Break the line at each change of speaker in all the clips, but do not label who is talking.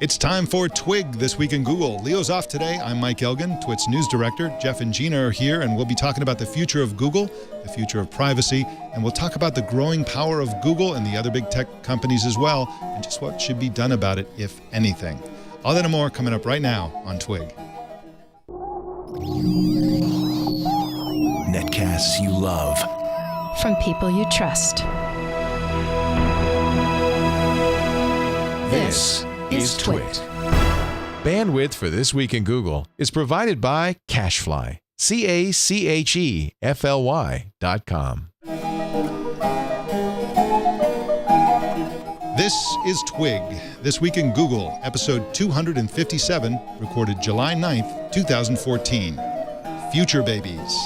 It's time for Twig This Week in Google. Leo's off today. I'm Mike Elgan, Twit's news director. Jeff and Gina are here, and we'll be talking about the future of Google, the future of privacy, and we'll talk about the growing power of Google and the other big tech companies as well, and just what should be done about it, if anything. All that and more coming up right now on Twig.
Netcasts you love.
From people you trust.
This is Twit.
Bandwidth for This Week in Google is provided by Cachefly. CACHEFLY.com.
This is Twig, This Week in Google, episode 257, recorded July 9th, 2014. Future Babies.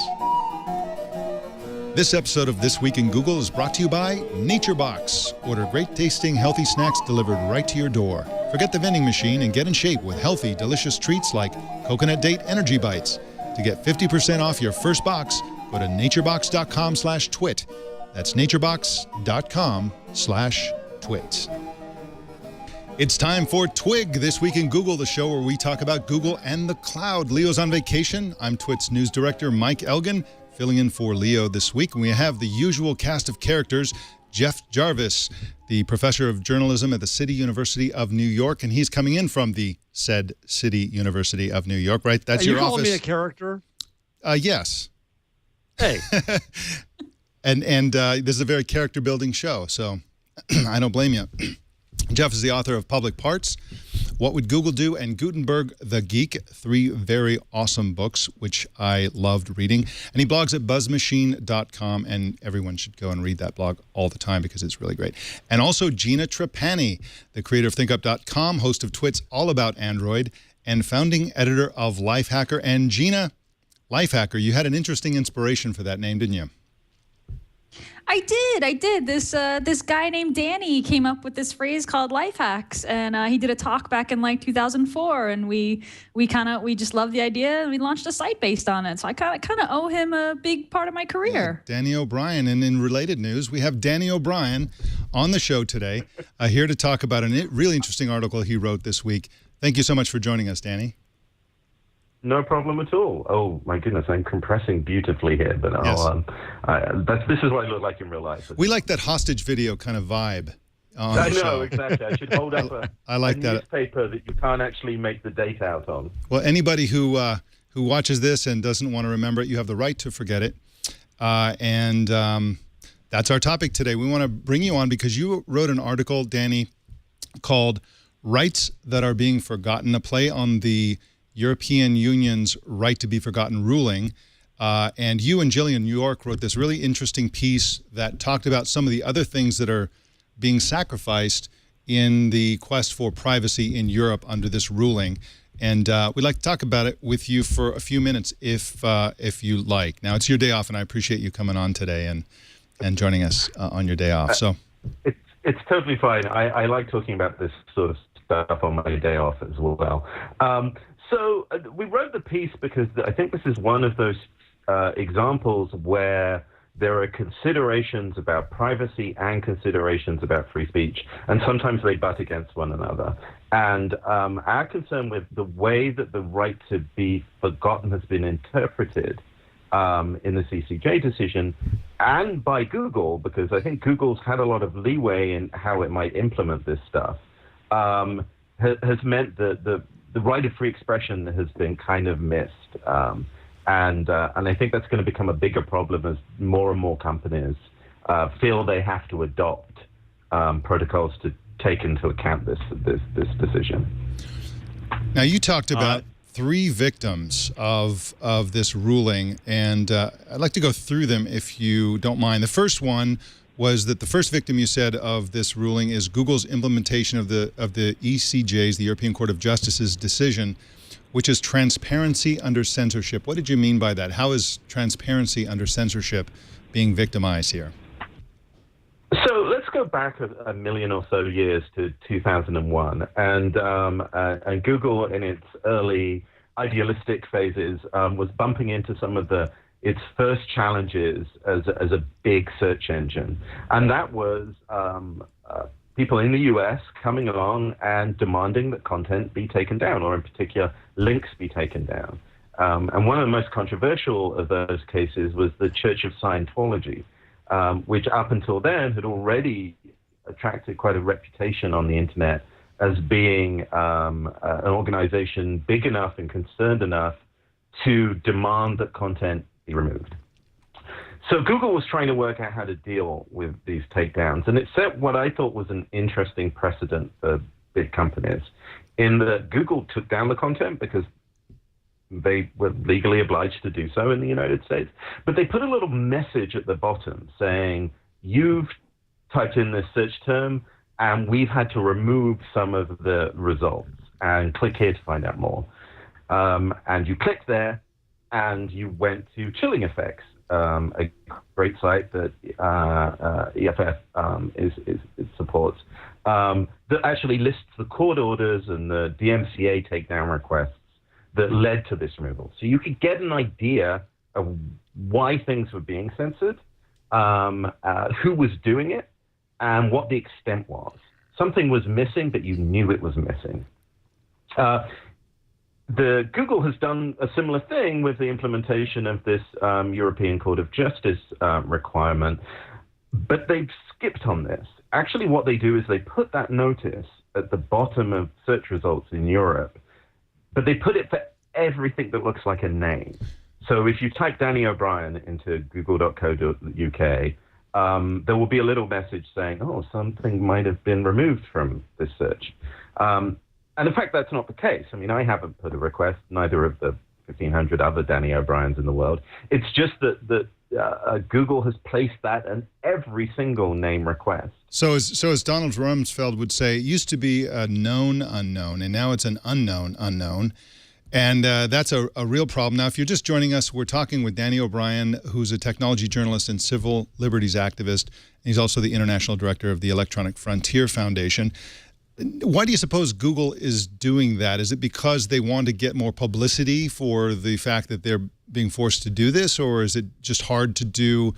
This episode of This Week in Google is brought to you by NatureBox. Order great tasting, healthy snacks delivered right to your door. Forget the vending machine and get in shape with healthy, delicious treats like Coconut Date Energy Bites. To get 50% off your first box, go to naturebox.com/twit. That's naturebox.com/twit. It's time for Twig This Week in Google, the show where we talk about Google and the cloud. Leo's on vacation. I'm Twit's news director, Mike Elgan, filling in for Leo this week. And we have the usual cast of characters. Jeff Jarvis, the professor of journalism at the City University of New York, and he's coming in from the said City University of New York, right? That's your office.
You calling me a character?
Yes.
Hey.
and this is a very character-building show, so I don't blame you. Jeff is the author of Public Parts, What Would Google Do, and Gutenberg the Geek, 3 very awesome books, which I loved reading. And he blogs at buzzmachine.com, and everyone should go and read that blog all the time because it's really great. And also Gina Trapani, the creator of ThinkUp.com, host of Twits All About Android, and founding editor of Lifehacker. And Gina, Lifehacker, you had an interesting inspiration for that name, didn't you?
I did. This guy named Danny came up with this phrase called life hacks, and he did a talk back in like 2004, and we just loved the idea, and we launched a site based on it. So I kind of owe him a big part of my career.
Yeah, Danny O'Brien. And in related news, we have Danny O'Brien on the show today, here to talk about a really interesting article he wrote this week. Thank you so much for joining us, Danny.
No problem at all. Oh my goodness, I'm compressing beautifully here, but
yes.
This is what I look like in real life.
We like that hostage video kind of vibe.
I know, exactly. I should hold up a
newspaper
that you can't actually make the date out on.
Well, anybody who watches this and doesn't want to remember it, you have the right to forget it. And that's our topic today. We want to bring you on because you wrote an article, Danny, called Rights That Are Being Forgotten, a play on the European Union's right to be forgotten ruling. And you and Jillian New York wrote this really interesting piece that talked about some of the other things that are being sacrificed in the quest for privacy in Europe under this ruling. And we'd like to talk about it with you for a few minutes if you like. Now, it's your day off, and I appreciate you coming on today and joining us on your day off. So
it's totally fine. I like talking about this sort of stuff on my day off as well. So we wrote the piece because I think this is one of those examples where there are considerations about privacy and considerations about free speech, and sometimes they butt against one another. And our concern with the way that the right to be forgotten has been interpreted in the CCJ decision and by Google, because I think Google's had a lot of leeway in how it might implement this stuff, has meant that the right of free expression has been kind of missed. And I think that's going to become a bigger problem as more and more companies feel they have to adopt protocols to take into account this decision.
Now, you talked about 3 victims of this ruling, and I'd like to go through them if you don't mind. The first one was that the first victim, you said, of this ruling is Google's implementation of the ECJ's, the European Court of Justice's decision, which is transparency under censorship. What did you mean by that? How is transparency under censorship being victimized here?
So let's go back a million or so years to 2001, and Google in its early idealistic phases was bumping into some of its first challenges as a big search engine, and that was people in the US coming along and demanding that content be taken down, or in particular, links be taken down. And one of the most controversial of those cases was the Church of Scientology, which up until then had already attracted quite a reputation on the internet as being an organization big enough and concerned enough to demand that content be removed. So Google was trying to work out how to deal with these takedowns, and it set what I thought was an interesting precedent for big companies, in that Google took down the content because they were legally obliged to do so in the United States, but they put a little message at the bottom saying, you've typed in this search term, and we've had to remove some of the results, and click here to find out more. And you clicked there, and you went to Chilling Effects, a great site that EFF supports, that actually lists the court orders and the DMCA takedown requests that led to this removal. So you could get an idea of why things were being censored, who was doing it, and what the extent was. Something was missing, but you knew it was missing. The Google has done a similar thing with the implementation of this European Court of Justice requirement, but they've skipped on this. Actually, what they do is they put that notice at the bottom of search results in Europe, but they put it for everything that looks like a name. So if you type Danny O'Brien into google.co.uk, there will be a little message saying, oh, something might have been removed from this search. And in fact, that's not the case. I mean, I haven't put a request, neither of the 1,500 other Danny O'Briens in the world. It's just that Google has placed that in every single name request.
So as Donald Rumsfeld would say, it used to be a known unknown, and now it's an unknown unknown. And that's a real problem. Now, if you're just joining us, we're talking with Danny O'Brien, who's a technology journalist and civil liberties activist. He's also the international director of the Electronic Frontier Foundation. Why do you suppose Google is doing that? Is it because they want to get more publicity for the fact that they're being forced to do this, or is it just hard to do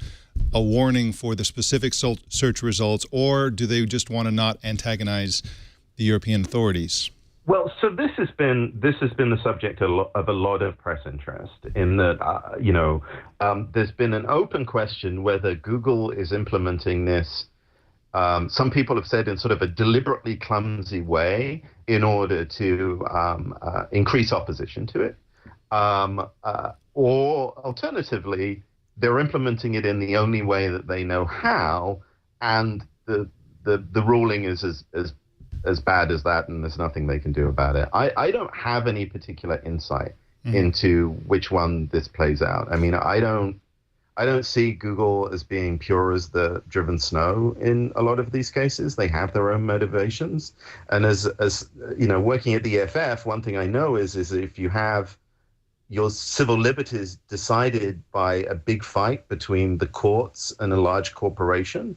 a warning for the specific search results, or do they just want to not antagonize the European authorities?
Well, so this has been the subject of a lot of press interest, in that there's been an open question whether Google is implementing this. Some people have said in sort of a deliberately clumsy way in order to increase opposition to it, or alternatively, they're implementing it in the only way that they know how, and the ruling is as bad as that, and there's nothing they can do about it. I don't have any particular insight into which one this plays out. I mean, I don't see Google as being pure as the driven snow in a lot of these cases. They have their own motivations. And as you know, working at the EFF, one thing I know is if you have your civil liberties decided by a big fight between the courts and a large corporation,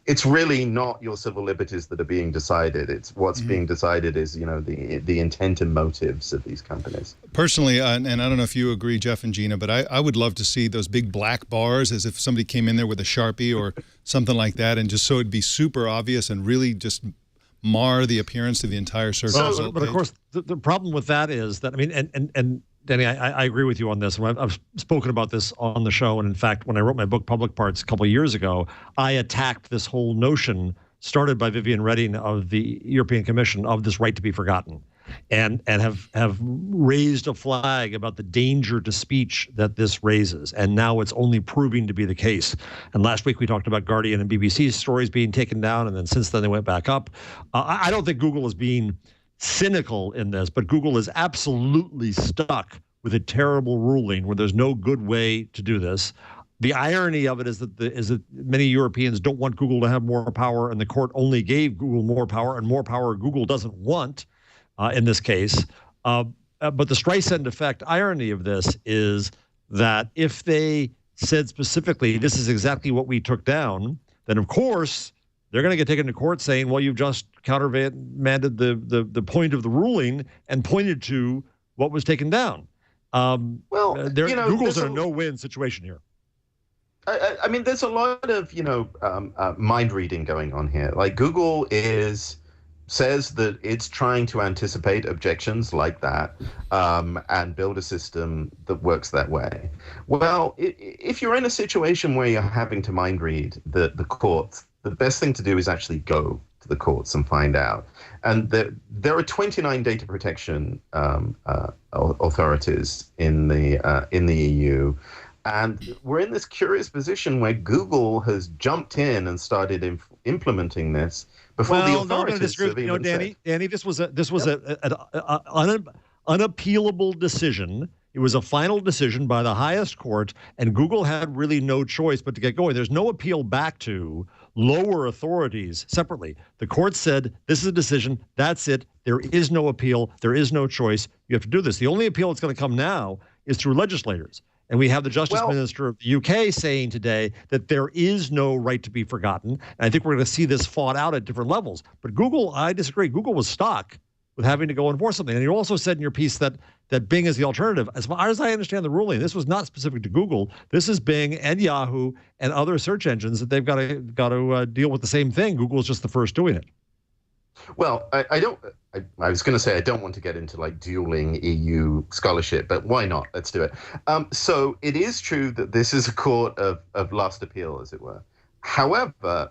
it's really not your civil liberties that are being decided. It's what's being decided is, the intent and motives of these companies.
Personally, and I don't know if you agree, Jeff and Gina, but I would love to see those big black bars, as if somebody came in there with a Sharpie or something like that, and just so it'd be super obvious and really just mar the appearance of the entire search result
but
page.
of course, the problem with that is that, I mean, and Danny, I agree with you on this. I've spoken about this on the show, and in fact, when I wrote my book, Public Parts, a couple of years ago, I attacked this whole notion started by Vivian Redding of the European Commission of this right to be forgotten, and have raised a flag about the danger to speech that this raises, and now it's only proving to be the case. And last week we talked about Guardian and BBC stories being taken down, and then since then they went back up. I don't think Google is being cynical in this, but Google is absolutely stuck with a terrible ruling where there's no good way to do this. The irony of it is that many Europeans don't want Google to have more power, and the court only gave Google more power, and more power Google doesn't want in this case. But the Streisand effect irony of this is that if they said specifically, this is exactly what we took down, then of course they're going to get taken to court saying, well, you've just countermanded the point of the ruling and pointed to what was taken down. Google's in a no-win situation here.
I mean, there's a lot of, mind reading going on here. Like Google says that it's trying to anticipate objections like that and build a system that works that way. Well, if you're in a situation where you're having to mind read the courts, the best thing to do is actually go to the courts and find out. And there are 29 data protection authorities in the EU. And we're in this curious position where Google has jumped in and started implementing this before the authorities have even said.
Danny, this was an unappealable decision. It was a final decision by the highest court, and Google had really no choice but to get going. There's no appeal back to lower authorities separately. The court said, this is a decision, that's it. There is no appeal. There is no choice. You have to do this. The only appeal that's going to come now is through legislators. And we have the Justice Minister of the UK saying today that there is no right to be forgotten. And I think we're going to see this fought out at different levels. But Google, I disagree. Google was stuck with having to go enforce something. And you also said in your piece that Bing is the alternative. As far as I understand the ruling, this was not specific to Google. This is Bing and Yahoo and other search engines that they've got to deal with the same thing. Google is just the first doing it.
Well, I was going to say I don't want to get into like dueling EU scholarship, but why not? Let's do it. So it is true that this is a court of last appeal, as it were. However,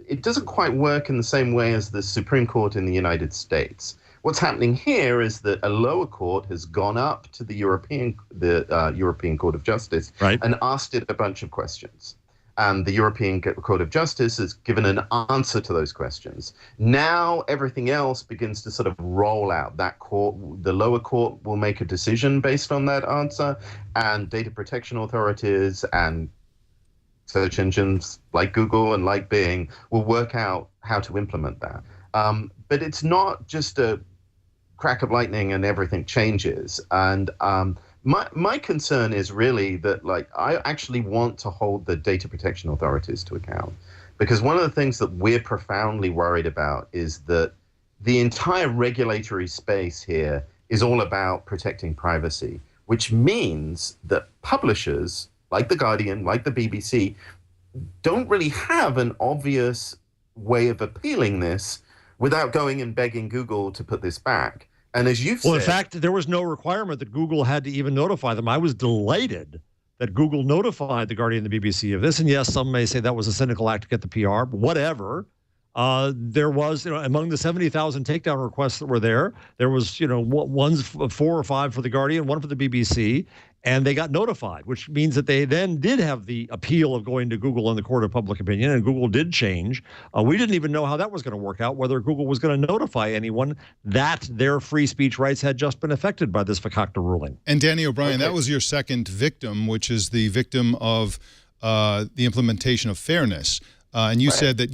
it doesn't quite work in the same way as the Supreme Court in the United States. What's happening here is that a lower court has gone up to the European Court of Justice and asked it a bunch of questions. And the European Court of Justice has given an answer to those questions. Now everything else begins to sort of roll out. That court, the lower court, will make a decision based on that answer, and data protection authorities and search engines like Google and like Bing will work out how to implement that. But it's not just a crack of lightning and everything changes. And my concern is really that, like, I actually want to hold the data protection authorities to account, because one of the things that we're profoundly worried about is that the entire regulatory space here is all about protecting privacy, which means that publishers like The Guardian, like the BBC, don't really have an obvious way of appealing this without going and begging Google to put this back. And as you've said...
Well, in fact, there was no requirement that Google had to even notify them. I was delighted that Google notified The Guardian and the BBC of this. And yes, some may say that was a cynical act to get the PR, but whatever. There was, among the 70,000 takedown requests that were there was, one's 4 or 5 for The Guardian, 1 for the BBC, and they got notified, which means that they then did have the appeal of going to Google in the court of public opinion, and Google did change. We didn't even know how that was going to work out, whether Google was going to notify anyone that their free speech rights had just been affected by this fakakta ruling.
And Danny O'Brien, that was your second victim, which is the victim of the implementation of fairness. And you said that,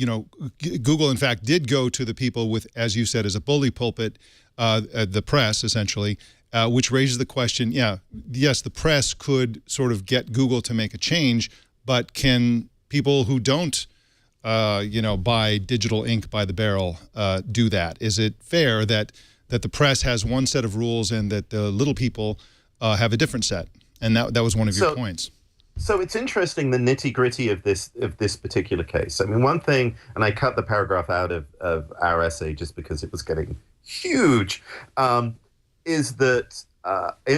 Google, in fact, did go to the people with, as you said, as a bully pulpit, the press, essentially, which raises the question, yes, the press could sort of get Google to make a change, but can people who don't, buy digital ink by the barrel do that? Is it fair that the press has one set of rules and that the little people have a different set? And that was one of your points.
So it's interesting, the nitty-gritty of this particular case. I mean, one thing, and I cut the paragraph out of our essay just because it was getting huge, is that,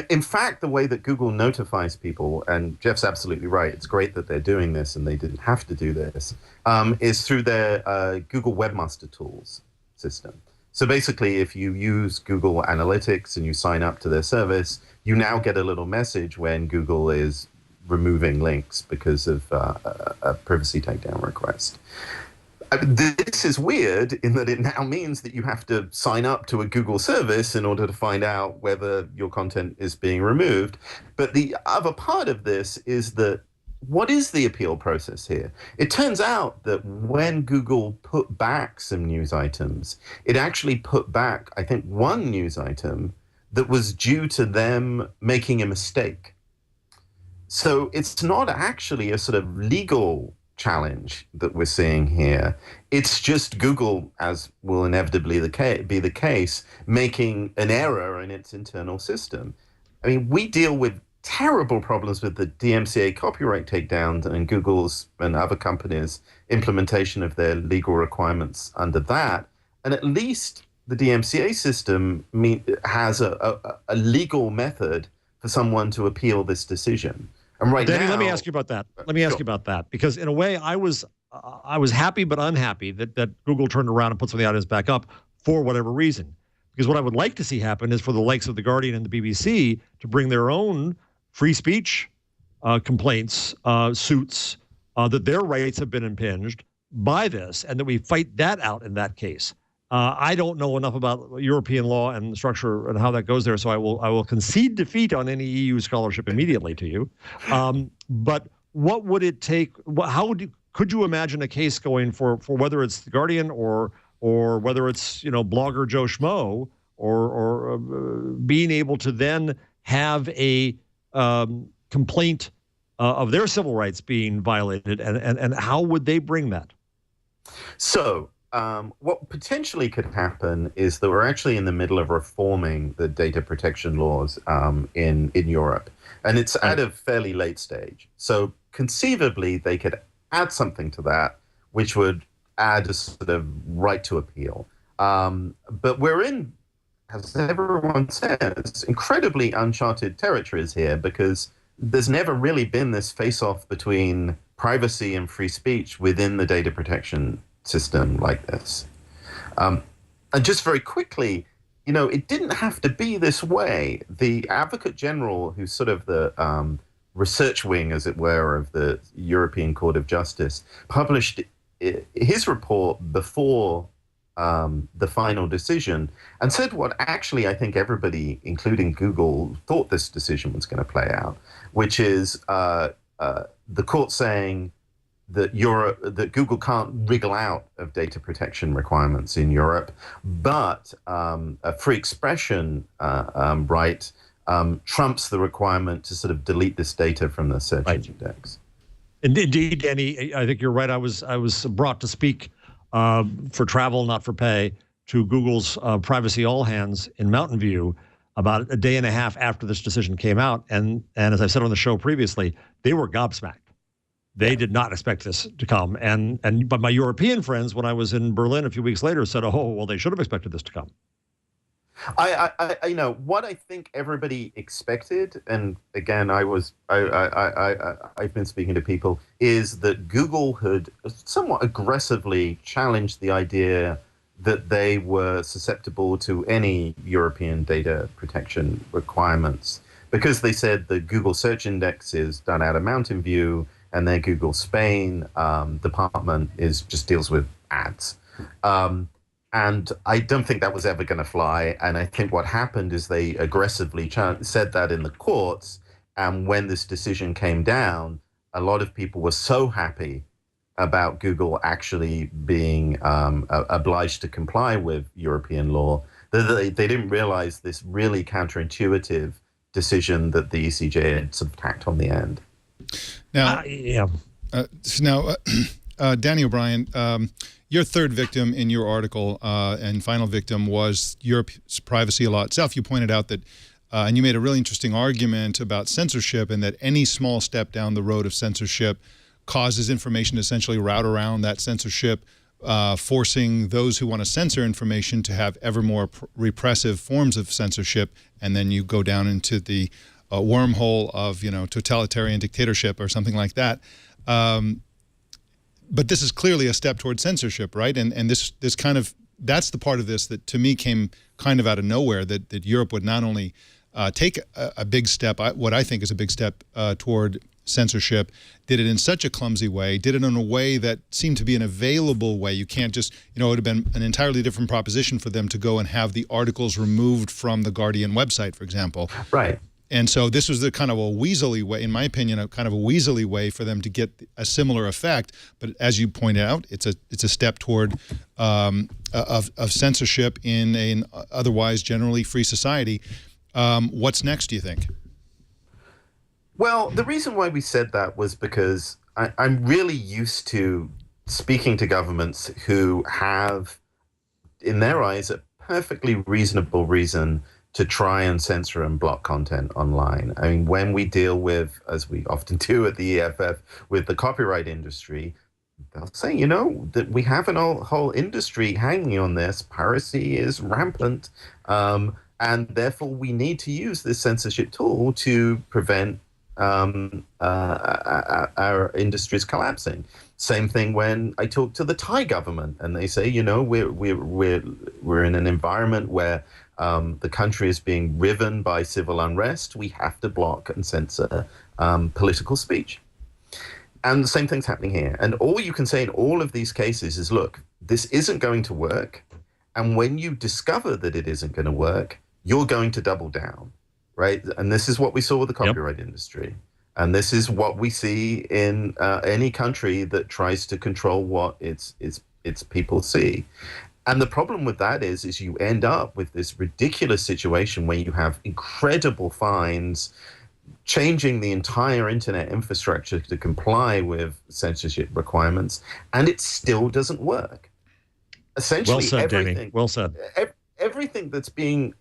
in fact, the way that Google notifies people, and Jeff's absolutely right, it's great that they're doing this and they didn't have to do this, is through their Google Webmaster Tools system. So basically, if you use Google Analytics and you sign up to their service, you now get a little message when Google is removing links because of a privacy takedown request. This is weird in that it now means that you have to sign up to a Google service in order to find out whether your content is being removed. But the other part of this is that, what is the appeal process here? It turns out that when Google put back some news items, it actually put back, I think, one news item that was due to them making a mistake. So it's not actually a sort of legal challenge that we're seeing here. It's just Google, as will inevitably be the case, making an error in its internal system. I mean, we deal with terrible problems with the DMCA copyright takedowns and Google's and other companies' implementation of their legal requirements under that. And at least the DMCA system has a legal method for someone to appeal this decision. And right
Danny,
now,
let me ask you about that. Let me ask you about that, because in a way, I was happy but unhappy that Google turned around and put some of the items back up for whatever reason. Because what I would like to see happen is for the likes of The Guardian and the BBC to bring their own free speech complaints, suits, that their rights have been impinged by this, and that we fight that out in that case. I don't know enough about European law and the structure and how that goes there, so I will concede defeat on any EU scholarship immediately to you. But what would it take? Could you imagine a case going for whether it's The Guardian or whether it's blogger Joe Schmo or being able to then have a complaint of their civil rights being violated, and how would they bring that?
So what potentially could happen is that we're actually in the middle of reforming the data protection laws in Europe, and it's at a fairly late stage. So conceivably, they could add something to that, which would add a sort of right to appeal. But we're in, as everyone says, incredibly uncharted territories here, because there's never really been this face-off between privacy and free speech within the data protection system like this. And just very quickly, it didn't have to be this way. The Advocate General, who's sort of the research wing, as it were, of the European Court of Justice, published his report before the final decision, and said what actually I think everybody, including Google, thought this decision was going to play out, which is the court saying that Google can't wriggle out of data protection requirements in Europe, but a free expression right trumps the requirement to sort of delete this data from the search index.
Indeed, Danny, I think you're right. I was brought to speak for travel, not for pay, to Google's Privacy All Hands in Mountain View about a day and a half after this decision came out. And as I've said on the show previously, they were gobsmacked. They did not expect this to come. But my European friends, when I was in Berlin a few weeks later, said, "Oh, well, they should have expected this to come."
What I think everybody expected, and again, I've been speaking to people, is that Google had somewhat aggressively challenged the idea that they were susceptible to any European data protection requirements, because they said the Google search index is done out of Mountain View, and their Google Spain department just deals with ads. And I don't think that was ever going to fly. And I think what happened is they aggressively said that in the courts. And when this decision came down, a lot of people were so happy about Google actually being obliged to comply with European law that they didn't realize this really counterintuitive decision that the ECJ had sort of tacked on the end.
Now, Danny O'Brien, your third victim in your article and final victim was Europe's privacy law itself. You pointed out that, and you made a really interesting argument about censorship, and that any small step down the road of censorship causes information to essentially route around that censorship, forcing those who want to censor information to have ever more repressive forms of censorship, and then you go down into the wormhole of totalitarian dictatorship or something like that. But this is clearly a step toward censorship, right? And this kind of, that's the part of this that to me came kind of out of nowhere, that Europe would not only take a big step, what I think is a big step toward censorship, did it in such a clumsy way, did it in a way that seemed to be an available way. You can't just, it would have been an entirely different proposition for them to go and have the articles removed from the Guardian website, for example.
Right.
And so this was the kind of a weaselly way, in my opinion, a kind of a weaselly way for them to get a similar effect. But as you pointed out, it's a step toward of censorship in an otherwise generally free society. What's next, do you think?
Well, the reason why we said that was because I'm really used to speaking to governments who have, in their eyes, a perfectly reasonable reason to try and censor and block content online. I mean, when we deal with, as we often do at the EFF, with the copyright industry, they'll say, you know, that we have a whole industry hanging on this. Piracy is rampant, and therefore we need to use this censorship tool to prevent our industries collapsing. Same thing when I talk to the Thai government, and they say, you know, we're in an environment where the country is being riven by civil unrest. We have to block and censor political speech. And the same thing's happening here. And all you can say in all of these cases is, look, this isn't going to work. And when you discover that it isn't going to work, you're going to double down, right? And this is what we saw with the copyright industry. And this is what we see in any country that tries to control what its people see. And the problem with that is you end up with this ridiculous situation where you have incredible fines, changing the entire internet infrastructure to comply with censorship requirements, and it still doesn't work. Essentially,
well said, Danny. Well said.
Everything that's being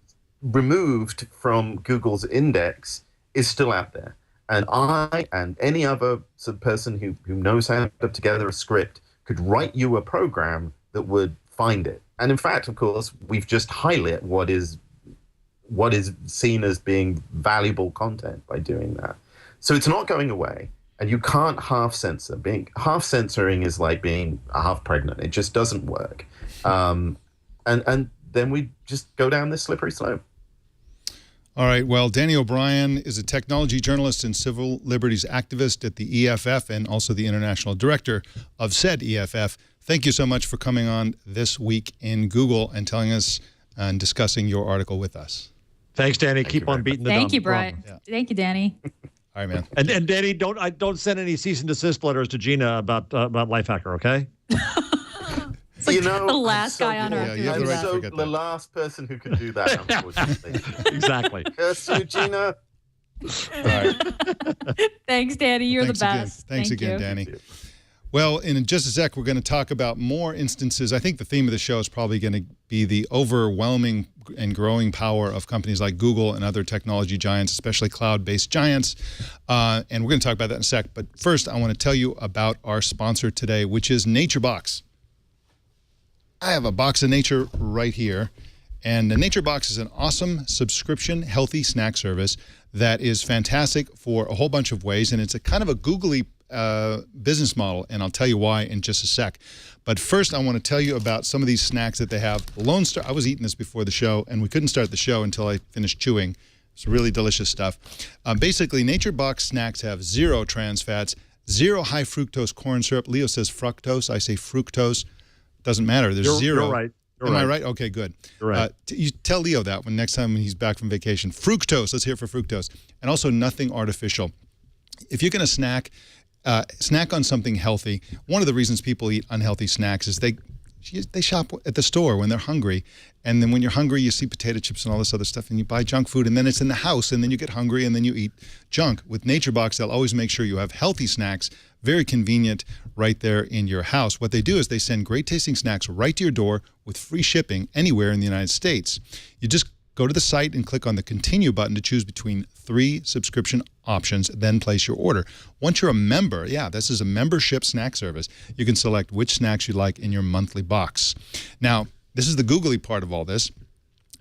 removed from Google's index is still out there. And I and any other person who knows how to put together a script could write you a program that would find it. And in fact, of course, we've just highlighted what is seen as being valuable content by doing that. So it's not going away, and you can't half censor. Half censoring is like being half pregnant. It just doesn't work. And then we just go down this slippery slope.
All right. Well, Danny O'Brien is a technology journalist and civil liberties activist at the EFF and also the international director of said EFF. Thank you so much for coming on This Week in Google and telling us and discussing your article with us.
Thanks, Danny. Keep on beating the drum.
Thank you, Brian.
Yeah.
Thank you, Danny.
All right, man.
And Danny, don't send any cease and desist letters to Gina about Lifehacker, okay?
It's like
You know,
the last guy on earth.
Yeah,
who
you have
does
the right
that.
to
I'm
forget
the
that.
last person who can do that, unfortunately.
Exactly.
Curse you, Gina.
All right.
Thanks, Danny. You're
Thanks
the
again.
best.
Thanks
Thank
again,
you.
Danny. Well, in just a sec, we're going to talk about more instances. I think the theme of the show is probably going to be the overwhelming and growing power of companies like Google and other technology giants, especially cloud-based giants. And we're going to talk about that in a sec. But first, I want to tell you about our sponsor today, which is NatureBox. I have a box of nature right here. And the NatureBox is an awesome subscription healthy snack service that is fantastic for a whole bunch of ways. And it's a kind of a googly business model, and I'll tell you why in just a sec. But first, I want to tell you about some of these snacks that they have. Lone Star, I was eating this before the show, and we couldn't start the show until I finished chewing. It's really delicious stuff. Basically, NatureBox snacks have 0 trans fats, 0 high fructose corn syrup. Leo says fructose. I say fructose. Doesn't matter. There's 0.
You're right.
Am I right? Okay, good.
You're right.
You tell Leo that when next time he's back from vacation. Fructose. Let's hear it for fructose. And also nothing artificial. If you're going to snack on something healthy. One of the reasons people eat unhealthy snacks is they shop at the store when they're hungry, and then when you're hungry, you see potato chips and all this other stuff, and you buy junk food, and then it's in the house, and then you get hungry, and then you eat junk. With NatureBox, they'll always make sure you have healthy snacks, very convenient, right there in your house. What they do is they send great-tasting snacks right to your door with free shipping anywhere in the United States. You just go to the site and click on the Continue button to choose between 3 subscription options, then place your order. Once you're a member, this is a membership snack service, you can select which snacks you like in your monthly box. Now, this is the googly part of all this.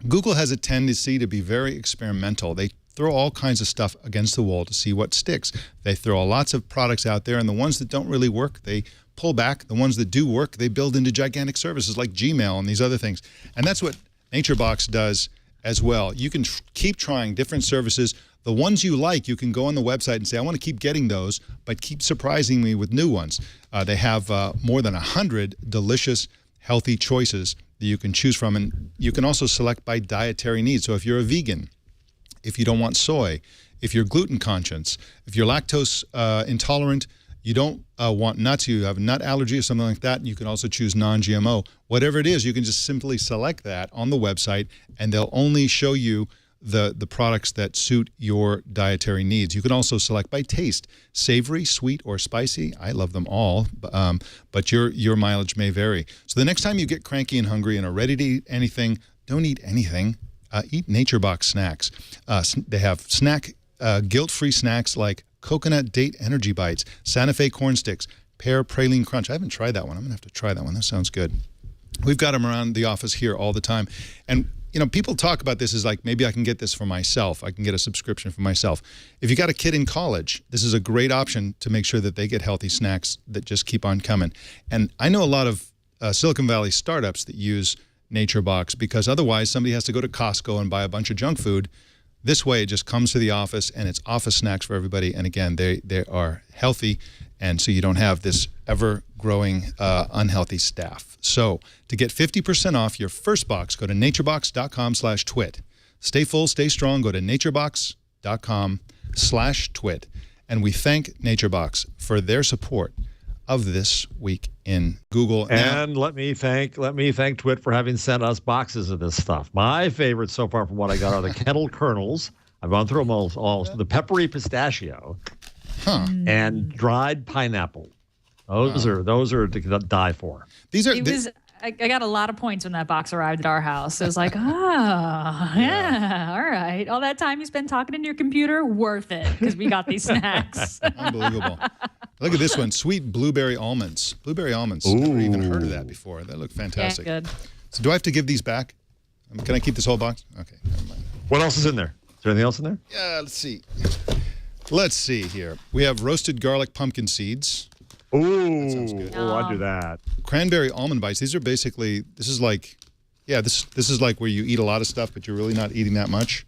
Google has a tendency to be very experimental. They throw all kinds of stuff against the wall to see what sticks. They throw lots of products out there, and the ones that don't really work, they pull back. The ones that do work, they build into gigantic services like Gmail and these other things. And that's what NatureBox does as well. You can keep trying different services. The ones you like, you can go on the website and say, I want to keep getting those, but keep surprising me with new ones. They have more than 100 delicious, healthy choices that you can choose from. And you can also select by dietary needs. So if you're a vegan, if you don't want soy, if you're gluten conscious, if you're lactose intolerant, you don't want nuts, you have a nut allergy or something like that, you can also choose non-GMO. Whatever it is, you can just simply select that on the website, and they'll only show you the products that suit your dietary needs. You can also select by taste, savory, sweet, or spicy. I love them all, but your mileage may vary. So the next time you get cranky and hungry and are ready to eat anything, don't eat anything. eat NatureBox snacks. They have guilt-free snacks like coconut date energy bites, Santa Fe corn sticks, pear praline crunch. I haven't tried that one. I'm going to have to try that one. That sounds good. We've got them around the office here all the time. And, people talk about this as like, maybe I can get this for myself. I can get a subscription for myself. If you got a kid in college, this is a great option to make sure that they get healthy snacks that just keep on coming. And I know a lot of Silicon Valley startups that use NatureBox because otherwise somebody has to go to Costco and buy a bunch of junk food. This way, it just comes to the office, and it's office snacks for everybody. And again, they are healthy, and so you don't have this ever-growing unhealthy staff. So to get 50% off your first box, go to naturebox.com/twit. Stay full, stay strong. Go to naturebox.com/twit. And we thank NatureBox for their support of This Week in Google.
And let me thank Twit for having sent us boxes of this stuff. My favorite so far from what I got are the kettle kernels. I've gone through them all. The peppery pistachio and dried pineapple. Those are to die for.
I got a lot of points when that box arrived at our house. It was like, yeah, all right. All that time you spent talking into your computer, worth it, because we got these snacks.
Unbelievable. Look at this one, sweet blueberry almonds. Blueberry almonds. I've never even heard of that before. That look fantastic.
Yeah, good.
So do I have to give these back? Can I keep this whole box? Okay, never mind.
What else is in there? Is there anything else in there?
Yeah, let's see. Let's see here. We have roasted garlic pumpkin seeds.
Ooh,
that sounds good.
I'd do that.
Cranberry almond bites. These are basically, this is like where you eat a lot of stuff, but you're really not eating that much.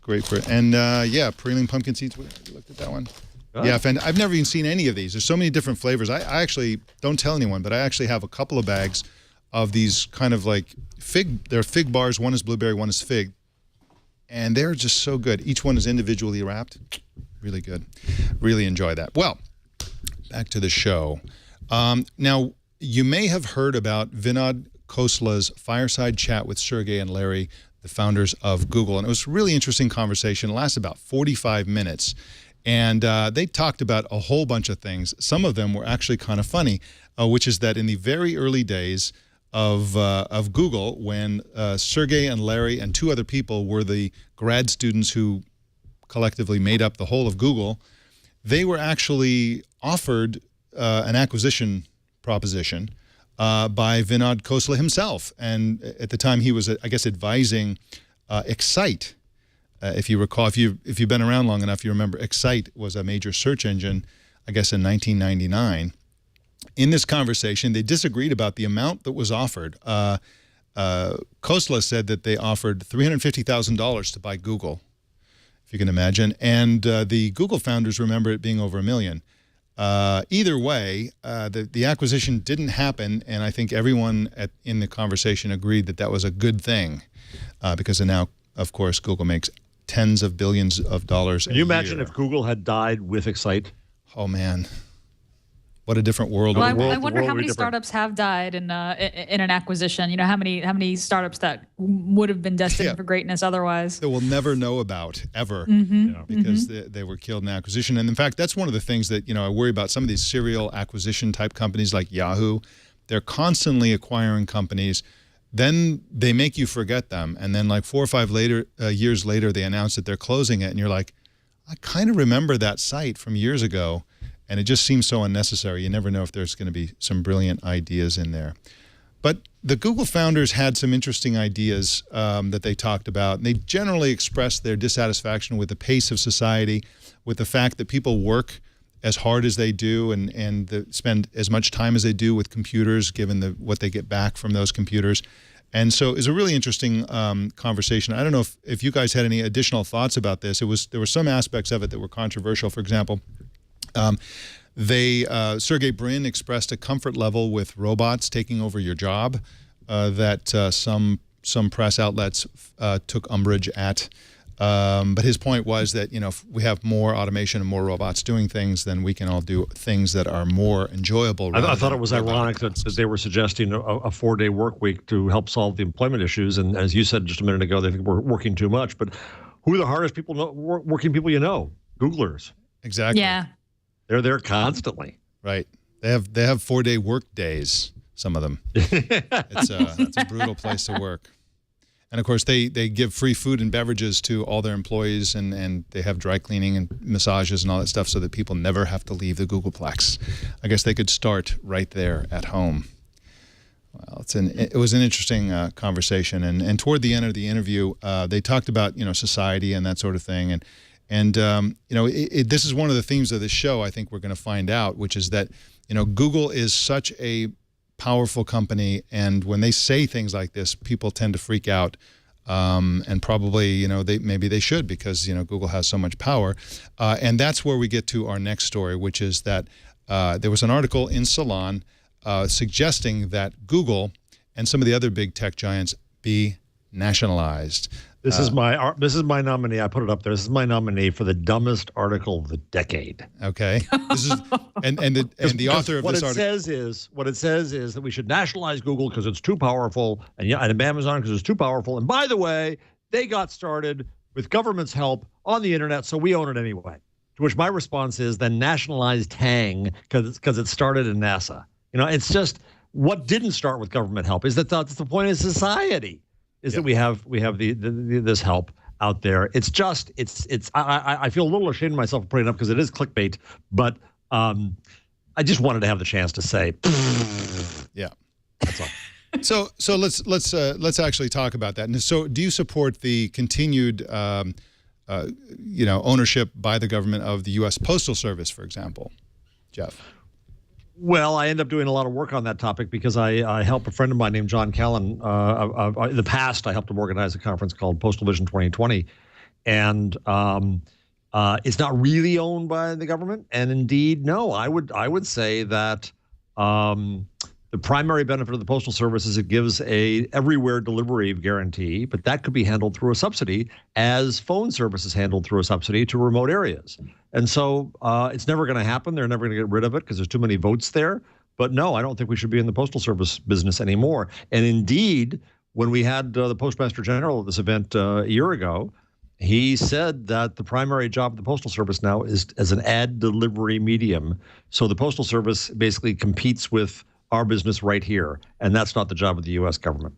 Great for, and praline pumpkin seeds. We looked at that one. Oh. Yeah, I've never even seen any of these. There's so many different flavors. I actually, don't tell anyone, but I actually have a couple of bags of these kind of like they're fig bars. One is blueberry, one is fig. And they're just so good. Each one is individually wrapped. Really good. Really enjoy that. Well, back to the show. Now, you may have heard about Vinod Khosla's fireside chat with Sergey and Larry, the founders of Google. And it was a really interesting conversation. It lasted about 45 minutes. And they talked about a whole bunch of things. Some of them were actually kind of funny, which is that in the very early days of Google, when Sergey and Larry and two other people were the grad students who collectively made up the whole of Google, they were actually offered an acquisition proposition by Vinod Khosla himself. And at the time, he was, I guess, advising Excite. If you recall, if you've been around long enough, you remember Excite was a major search engine, I guess, in 1999. In this conversation, they disagreed about the amount that was offered. Khosla said that they offered $350,000 to buy Google, if you can imagine. And the Google founders remember it being over $1 million. Either way, the acquisition didn't happen, and I think everyone in the conversation agreed that that was a good thing, because now, of course, Google makes tens of billions of dollars a year.
Can you imagine if Google had died with Excite?
Oh, man. What a different world.
Well, I wonder how many startups have died in an acquisition. You know, how many startups that would have been destined for greatness otherwise.
That we'll never know about, ever, because they were killed in acquisition. And in fact, that's one of the things that, I worry about. Some of these serial acquisition type companies like Yahoo, they're constantly acquiring companies. Then they make you forget them. And then like 4 or 5 years later, they announce that they're closing it. And you're like, I kind of remember that site from years ago. And it just seems so unnecessary. You never know if there's going to be some brilliant ideas in there. But the Google founders had some interesting ideas that they talked about. And they generally expressed their dissatisfaction with the pace of society, with the fact that people work as hard as they do and spend as much time as they do with computers, given what they get back from those computers. And so it was a really interesting conversation. I don't know if you guys had any additional thoughts about this. There were some aspects of it that were controversial. For example, Sergey Brin expressed a comfort level with robots taking over your job that some press outlets took umbrage at. But his point was that, if we have more automation and more robots doing things, then we can all do things that are more enjoyable.
I thought it was ironic that they were suggesting a 4-day work week to help solve the employment issues. And as you said just a minute ago, they think we're working too much. But who are the hardest working people you know? Googlers.
Exactly.
Yeah.
They're there constantly.
Right. They have 4-day work days, some of them. It's a brutal place to work. And of course, they give free food and beverages to all their employees, and they have dry cleaning and massages and all that stuff so that people never have to leave the Googleplex. I guess they could start right there at home. Well, it was an interesting conversation, and toward the end of the interview, they talked about society and that sort of thing, and this is one of the themes of this show. I think we're going to find out, which is that Google is such a powerful company, and when they say things like this, people tend to freak out, and probably maybe they should, because Google has so much power, and that's where we get to our next story, which is that there was an article in Salon suggesting that Google and some of the other big tech giants be nationalized.
This is my nominee. I put it up there. This is my nominee for the dumbest article of the decade.
Okay. This is and the author of this article.
What it says is that we should nationalize Google because it's too powerful, and Amazon because it's too powerful. And by the way, they got started with government's help on the internet, so we own it anyway. To which my response is, then nationalize Tang because it started in NASA. It's just, what didn't start with government help is that's the point of society. That we have this help out there. It's just I feel a little ashamed of myself for putting it up because it is clickbait, but I just wanted to have the chance to say,
yeah,
that's all.
So let's actually talk about that. And so, do you support the continued ownership by the government of the U.S. Postal Service, for example, Jeff?
Well, I end up doing a lot of work on that topic because I help a friend of mine named John Callan. In the past, I helped him organize a conference called Postal Vision 2020. And it's not really owned by the government. And indeed, no, I would say that the primary benefit of the Postal Service is it gives a everywhere delivery guarantee, but that could be handled through a subsidy, as phone service is handled through a subsidy to remote areas. And so it's never going to happen. They're never going to get rid of it because there's too many votes there. But no, I don't think we should be in the Postal Service business anymore. And indeed, when we had the Postmaster General at this event a year ago, he said that the primary job of the Postal Service now is as an ad delivery medium. So the Postal Service basically competes with our business right here, and that's not the job of the U.S. government.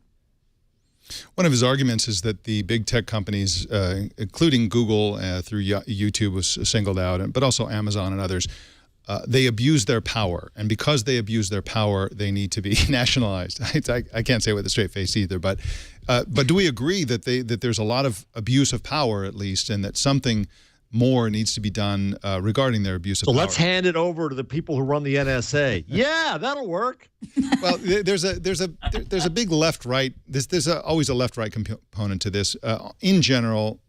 One of his arguments is that the big tech companies, including Google through YouTube was singled out, but also Amazon and others, they abuse their power. And because they abuse their power, they need to be nationalized. I can't say it with a straight face either, but do we agree that there's a lot of abuse of power, at least, and that something more needs to be done regarding their abuse of power?
So let's hand it over to the people who run the NSA. Yeah, that'll work.
Well, there's a big left-right. There's always a left-right component to this. In general,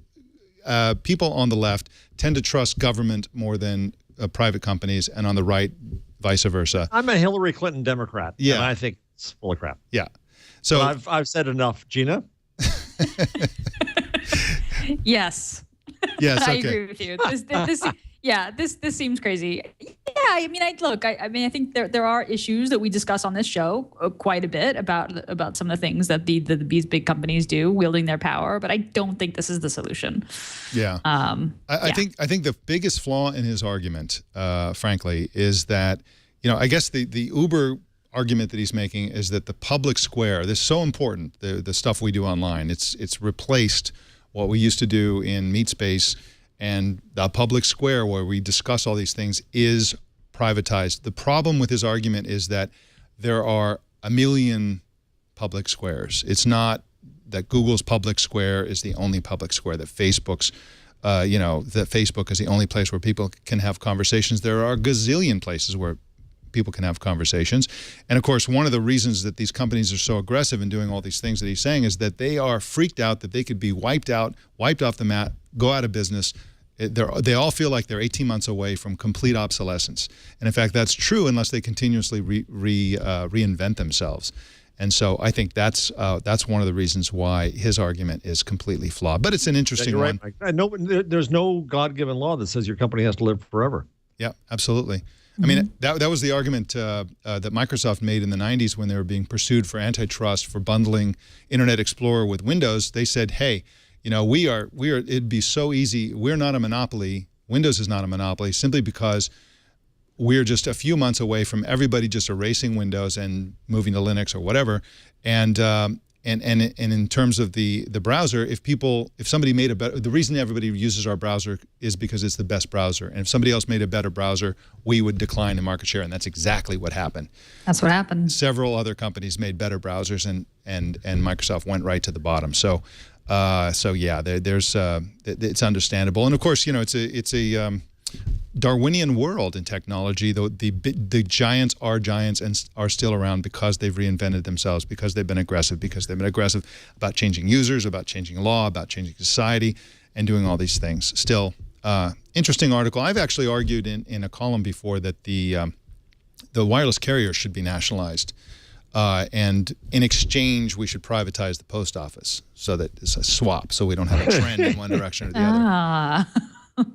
people on the left tend to trust government more than private companies, and on the right, vice versa.
I'm a Hillary Clinton Democrat.
Yeah,
and I think it's full of crap.
Yeah. So
I've said enough, Gina.
Yes.
Yes, okay.
I agree with you. This seems crazy. Yeah, I mean, I think there are issues that we discuss on this show quite a bit about some of the things that these big companies do, wielding their power. But I don't think this is the solution.
Yeah. I think the biggest flaw in his argument, frankly, is that I guess the Uber argument that he's making is that the public square, this is so important, the stuff we do online, it's replaced what we used to do in MeetSpace, and the public square where we discuss all these things is privatized. The problem with his argument is that there are a million public squares. It's not that Google's public square is the only public square, that Facebook's, that Facebook is the only place where people can have conversations. There are a gazillion places where people can have conversations. And of course, one of the reasons that these companies are so aggressive in doing all these things that he's saying is that they are freaked out that they could be wiped off the map, go out of business. They all feel like they're 18 months away from complete obsolescence. And in fact, that's true unless they continuously reinvent themselves. And so I think that's one of the reasons why his argument is completely flawed. But it's an interesting one.
Right. No, there's no God-given law that says your company has to live forever.
Yeah, absolutely. I mean, that was the argument that Microsoft made in the 90s when they were being pursued for antitrust for bundling Internet Explorer with Windows. They said, hey, it'd be so easy. We're not a monopoly. Windows is not a monopoly simply because we're just a few months away from everybody just erasing Windows and moving to Linux or whatever. And and in terms of the browser, if somebody made a better, the reason everybody uses our browser is because it's the best browser. And if somebody else made a better browser, we would decline in market share. And that's exactly what happened.
That's what happened.
Several other companies made better browsers, and Microsoft went right to the bottom. So yeah, it's understandable. And of course, it's a Darwinian world in technology. Though the giants are giants and are still around because they've reinvented themselves, because they've been aggressive, about changing users, about changing law, about changing society, and doing all these things. Still, interesting article. I've actually argued in a column before that the wireless carriers should be nationalized, and in exchange we should privatize the post office so that it's a swap, so we don't have a trend in one direction or the other.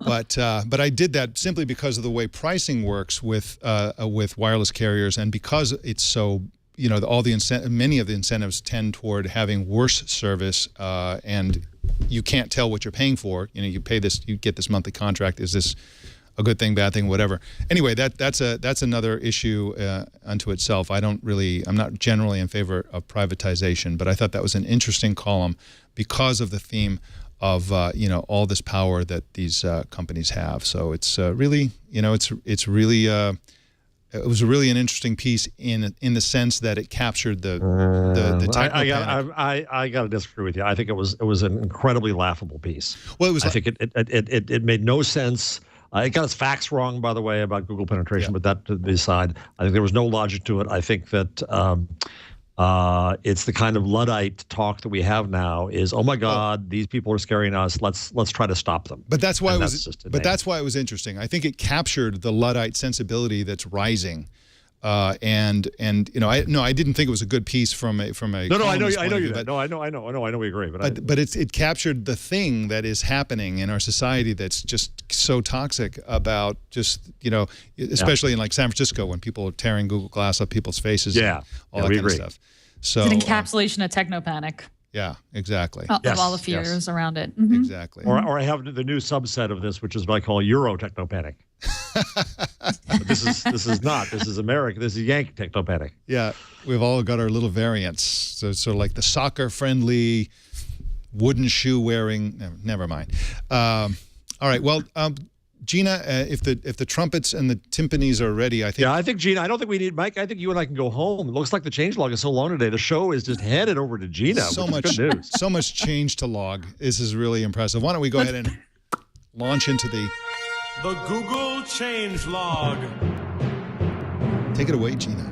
But I did that simply because of the way pricing works with wireless carriers, and because it's so, many of the incentives tend toward having worse service, and you can't tell what you're paying for. You pay this, you get this monthly contract. Is this a good thing, bad thing, whatever? Anyway, that's another issue unto itself. I'm not generally in favor of privatization, but I thought that was an interesting column because of the theme of all this power that these companies have. So it's really, it was really an interesting piece in the sense that it captured the techno.
I got to disagree with you. I think it was an incredibly laughable piece.
Well, I
think it made no sense. It got its facts wrong, by the way, about Google penetration, but that to the side. I think there was no logic to it. I think that it's the kind of Luddite talk that we have now is, oh my God, these people are scaring us. Let's try to stop them.
But that's why that's why it was interesting. I think it captured the Luddite sensibility that's rising. I didn't think it was a good piece from a
No, I know you did. No, I know we agree.
But it captured the thing that is happening in our society that's just so toxic about especially in like San Francisco when people are tearing Google Glass up people's faces.
Yeah,
all that kind of stuff. So
it's an encapsulation of techno panic.
Yeah, exactly.
Of all the fears around it. Mm-hmm.
Exactly.
Or I have the new subset of this, which is what I call Euro techno panic. This is not. This is America. This is Yankee techno panic.
Yeah, we've all got our little variants. So like the soccer-friendly, wooden shoe-wearing. Never mind. All right. Well, Gina, if the trumpets and the timpanis are ready, I think.
Yeah, I think Gina. I don't think we need Mike. I think you and I can go home. It looks like the changelog is so long today. The show is just headed over to Gina.
So
much good news.
So much change to log. This is really impressive. Why don't we go ahead and launch into the
Google changelog.
Take it away, Gina.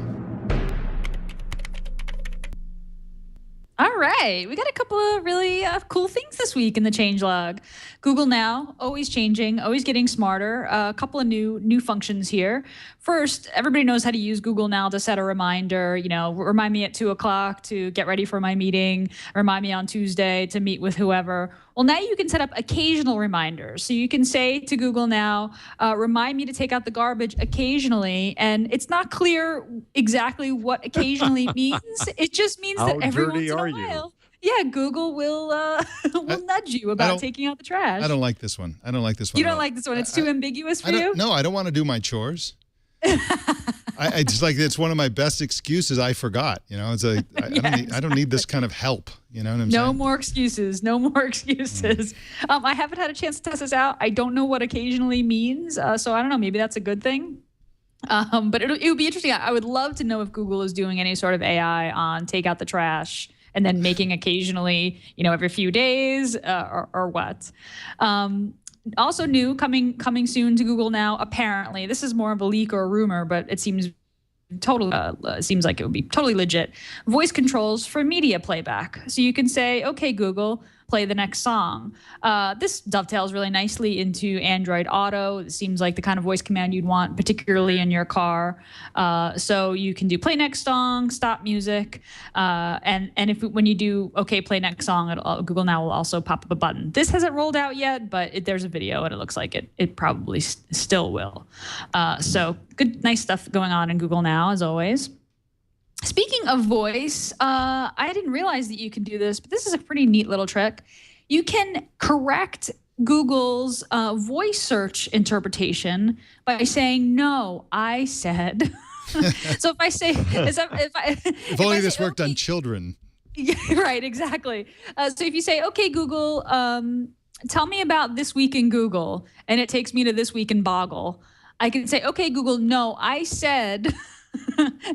All right, we got a couple of really cool things this week in the changelog. Google Now, always changing, always getting smarter. A couple of new functions here. First, everybody knows how to use Google Now to set a reminder. Remind me at 2:00 to get ready for my meeting. Remind me on Tuesday to meet with whoever. Well, now you can set up occasional reminders. So you can say to Google Now, remind me to take out the garbage occasionally. And it's not clear exactly what occasionally means. It just means that every once in a while, Google will nudge you about taking out the trash.
I don't like this one.
You don't like this one? It's too ambiguous for you?
No, I don't want to do my chores. I just it's one of my best excuses. I forgot. It's I don't need this kind of help. You know what I'm saying?
No more excuses. No more excuses. I haven't had a chance to test this out. I don't know what occasionally means. So I don't know. Maybe that's a good thing. But it would be interesting. I would love to know if Google is doing any sort of AI on take out the trash and then making occasionally, every few days or what. Also new, coming soon to Google Now, apparently. This is more of a leak or a rumor, but it seems seems like it would be totally legit. Voice controls for media playback. So you can say, okay, Google, play the next song. This dovetails really nicely into Android Auto. It seems like the kind of voice command you'd want, particularly in your car. So you can do play next song, stop music, and when you do okay, play next song, Google Now will also pop up a button. This hasn't rolled out yet, but there's a video and it looks like it probably still will. So good, nice stuff going on in Google Now as always. Speaking of voice, I didn't realize that you can do this, but this is a pretty neat little trick. You can correct Google's voice search interpretation by saying, no, I said. So if I say,
if only this worked on children.
Yeah, right, exactly. So if you say, okay, Google, tell me about this week in Google, and it takes me to this week in Boggle, I can say, okay, Google, no, I said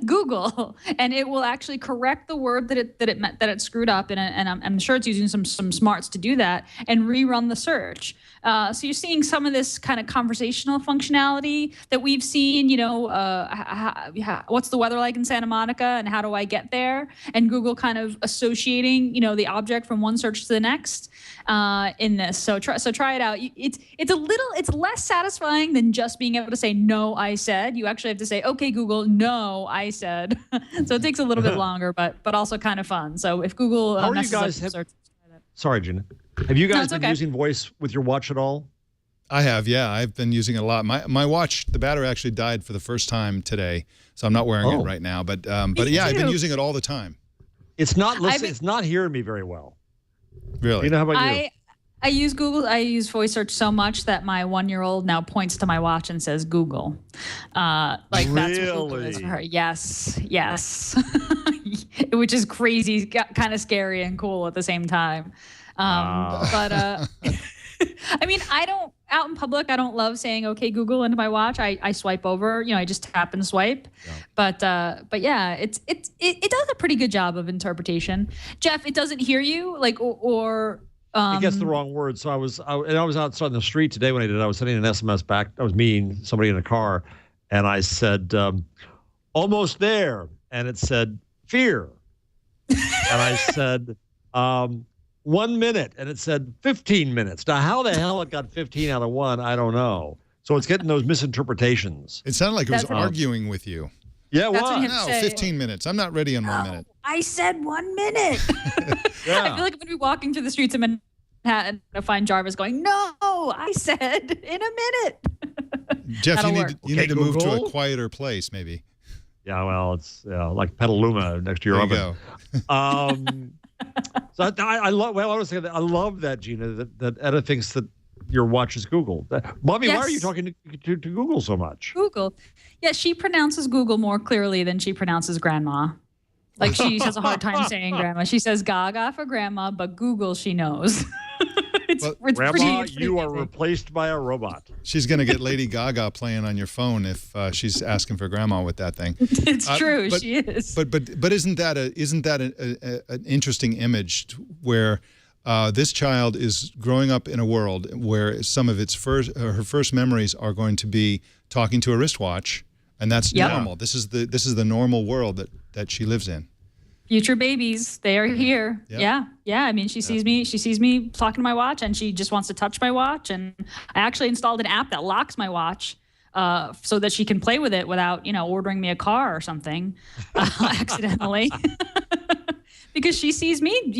Google, and it will actually correct the word that it meant, that it screwed up, and I'm sure it's using some smarts to do that, and rerun the search. So you're seeing some of this kind of conversational functionality that we've seen. What's the weather like in Santa Monica, and how do I get there? And Google kind of associating, the object from one search to the next in this. So try it out. It's less satisfying than just being able to say no, I said. You actually have to say, okay, Google, no, I said. So it takes a little bit longer, but also kind of fun. So if Google
How are you
messes up
guys?
the search,
Sorry, Gina. Have you guys
No,
been using voice with your watch at all?
I have, yeah. I've been using it a lot. My watch, the battery actually died for the first time today, so I'm not wearing it right now. But yeah, I've been using it all the time.
It's not listening. It's not hearing me very well.
Really?
You know, how about you?
I use Google. I use voice search so much that my 1-year-old now points to my watch and says Google. That's what Google is for her. Yes. Which is crazy, kind of scary and cool at the same time. But I mean, out in public, I don't love saying okay Google into my watch. I swipe over, I just tap and swipe. Yeah. But yeah, it does a pretty good job of interpretation. Jeff, it doesn't hear you, or
it gets the wrong word. So I was outside in the street today when I did. I was sending an SMS back. I was meeting somebody in a car, and I said, almost there. And it said, fear. And I said, 1 minute. And it said 15 minutes. Now, how the hell it got 15 out of 1, I don't know. So it's getting those misinterpretations.
It sounded like it was arguing with you.
Yeah,
That's what
what?
him
No,
say.
15 minutes. I'm not ready in 1 minute.
I said 1 minute.
Yeah.
I feel like I'm going to be walking through the streets of Manhattan to find Jarvis going, no, I said in a minute.
Jeff,
That'll
you
work.
need to move to a
Google?
quieter place, maybe.
Yeah, well, it's like Petaluma next to your
There you
oven. So I love. Well, I was saying that I love that, Gina. That Etta thinks that your watch is Google. Mommy, why are you
Yes.
talking to Google so much?
Google. Yeah, she pronounces Google more clearly than she pronounces grandma. Like she has a hard time saying grandma. She says Gaga for grandma, but Google she knows. It's
Grandma,
pretty
you are
easy.
replaced by a robot.
She's going to get Lady Gaga playing on your phone if she's asking for grandma with that thing.
It's true,
but-
she is.
But isn't that an interesting image where this child is growing up in a world where some of her first memories are going to be talking to a wristwatch, and that's normal. This is the normal world that she lives in.
Future babies, they are here.
Yeah.
Yeah. I mean, she sees me talking to my watch, and she just wants to touch my watch. And I actually installed an app that locks my watch so that she can play with it without, ordering me a car or something accidentally. Because she sees me,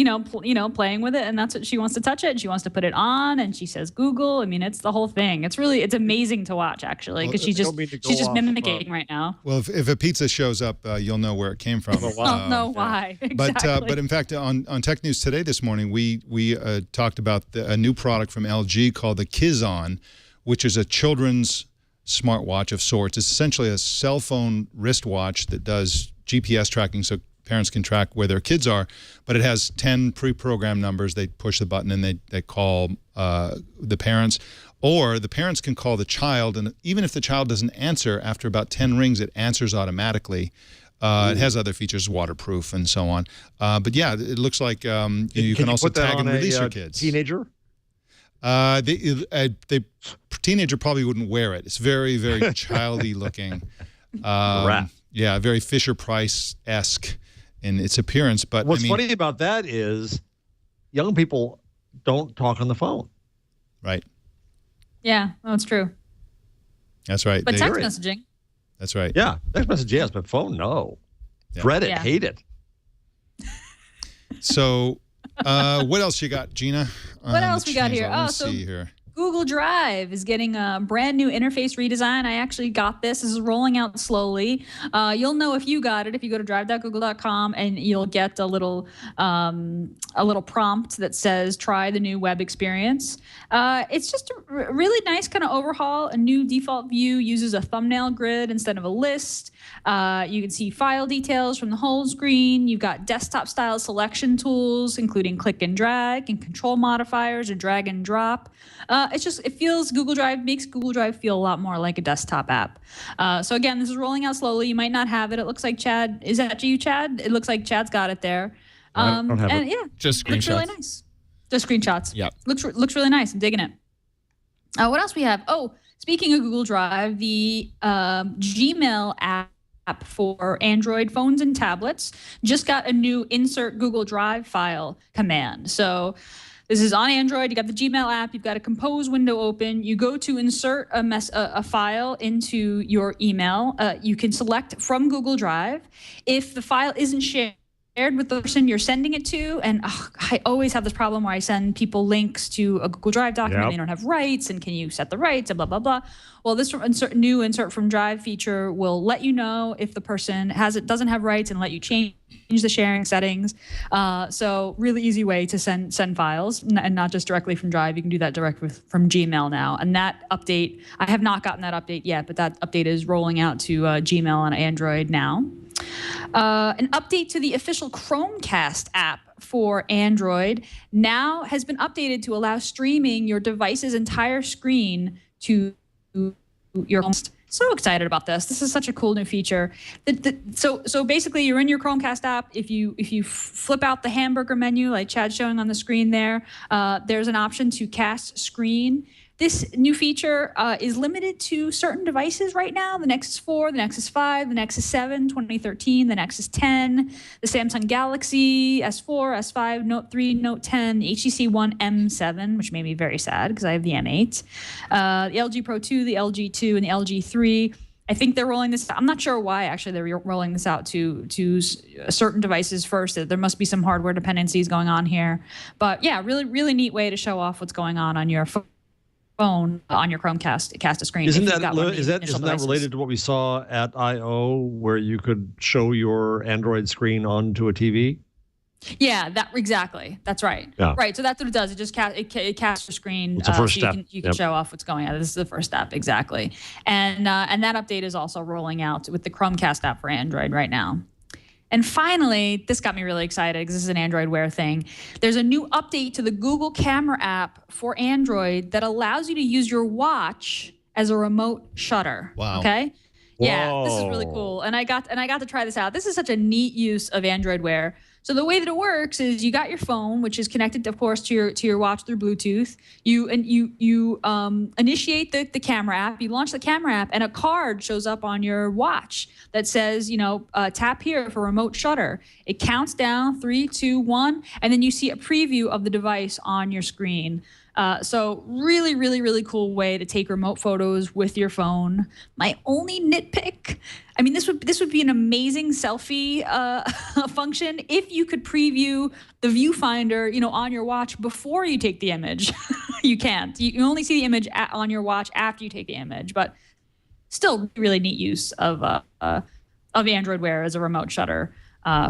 playing with it, and that's what she wants to touch it. And she wants to put it on, and she says Google. I mean, it's the whole thing. It's amazing to watch, actually, because she's just mimicking right now.
Well, if a pizza shows up, you'll know where it came from.
I'll know why. Exactly.
But in fact, on Tech News Today this morning, we talked about a new product from LG called the Kizon, which is a children's smartwatch of sorts. It's essentially a cell phone wristwatch that does GPS tracking, so parents can track where their kids are, but it has 10 pre-programmed numbers. They push the button and they call the parents, or the parents can call the child, and even if the child doesn't answer, after about 10 rings, it answers automatically. It has other features, waterproof and so on. But yeah, it looks like you can also tag and release your kids.
Teenager?
The teenager probably wouldn't wear it. It's very, very childy looking. Yeah, very Fisher-Price-esque in its appearance. But
What's funny about that is young people don't talk on the phone.
Right.
Yeah, that's true.
That's right.
But text messaging.
That's right.
Yeah, text message, yes, but phone, no.
Yeah.
Dread it, hate it.
So what else you got, Gina?
What else we got here?
Let's see here.
Google Drive is getting a brand new interface redesign. I actually got this. This is rolling out slowly. You'll know if you got it if you go to drive.google.com, and you'll get a little prompt that says "Try the new web experience." It's just a really nice kind of overhaul. A new default view uses a thumbnail grid instead of a list. You can see file details from the whole screen. You've got desktop-style selection tools, including click and drag and control modifiers or drag and drop. Google Drive makes Google Drive feel a lot more like a desktop app. So again, this is rolling out slowly. You might not have it. It looks like Chad. Is that you, Chad? It looks like Chad's got it there.
I don't have it.
Yeah,
just screenshots.
looks really nice. Just screenshots.
Yeah,
looks really nice. I'm digging it. What else we have? Oh, speaking of Google Drive, the Gmail app for Android phones and tablets just got a new insert Google Drive file command. So this is on Android. You got the Gmail app. You've got a compose window open. You go to insert a file into your email. You can select from Google Drive. If the file isn't shared with the person you're sending it to, and I always have this problem where I send people links to a Google Drive document. They don't have rights, and can you set the rights and blah, blah, blah. Well, this new insert from Drive feature will let you know if the person doesn't have rights, and let you change the sharing settings. So really easy way to send files, and not just directly from Drive. You can do that directly from Gmail now. And that update, I have not gotten that update yet, but that update is rolling out to Gmail on Android now. An update to the official Chromecast app for Android now has been updated to allow streaming your device's entire screen to your home. So excited about this. This is such a cool new feature. So basically, you're in your Chromecast app. If you flip out the hamburger menu, like Chad's showing on the screen there, there's an option to cast screen. This new feature is limited to certain devices right now: the Nexus 4, the Nexus 5, the Nexus 7, 2013, the Nexus 10, the Samsung Galaxy S4, S5, Note 3, Note 10, the HTC One M7, which made me very sad because I have the M8, the LG Pro 2, the LG 2, and the LG 3. I think they're rolling this out. I'm not sure why, actually, they're rolling this out to certain devices first. There must be some hardware dependencies going on here. But yeah, really, really neat way to show off what's going on your phone, on your Chromecast, cast a screen.
Isn't that related to what we saw at I/O, where you could show your Android screen onto a TV?
Yeah, exactly. That's right.
Yeah.
Right. So that's what it does. It just casts your screen.
It's the first step.
You can show off what's going on. This is the first step, exactly. And that update is also rolling out with the Chromecast app for Android right now. And finally, this got me really excited because this is an Android Wear thing. There's a new update to the Google Camera app for Android that allows you to use your watch as a remote shutter.
Wow.
Okay?
Whoa.
Yeah, this is really cool. And I got to try this out. This is such a neat use of Android Wear. So the way that it works is you got your phone, which is connected, of course, to your watch through Bluetooth. You initiate the camera app. You launch the camera app, and a card shows up on your watch that says, tap here for remote shutter. It counts down 3, 2, 1, and then you see a preview of the device on your screen. So really, really, really cool way to take remote photos with your phone. My only nitpick, I mean, this would be an amazing selfie function if you could preview the viewfinder, on your watch before you take the image. You can't. You only see the image on your watch after you take the image. But still, really neat use of Android Wear as a remote shutter.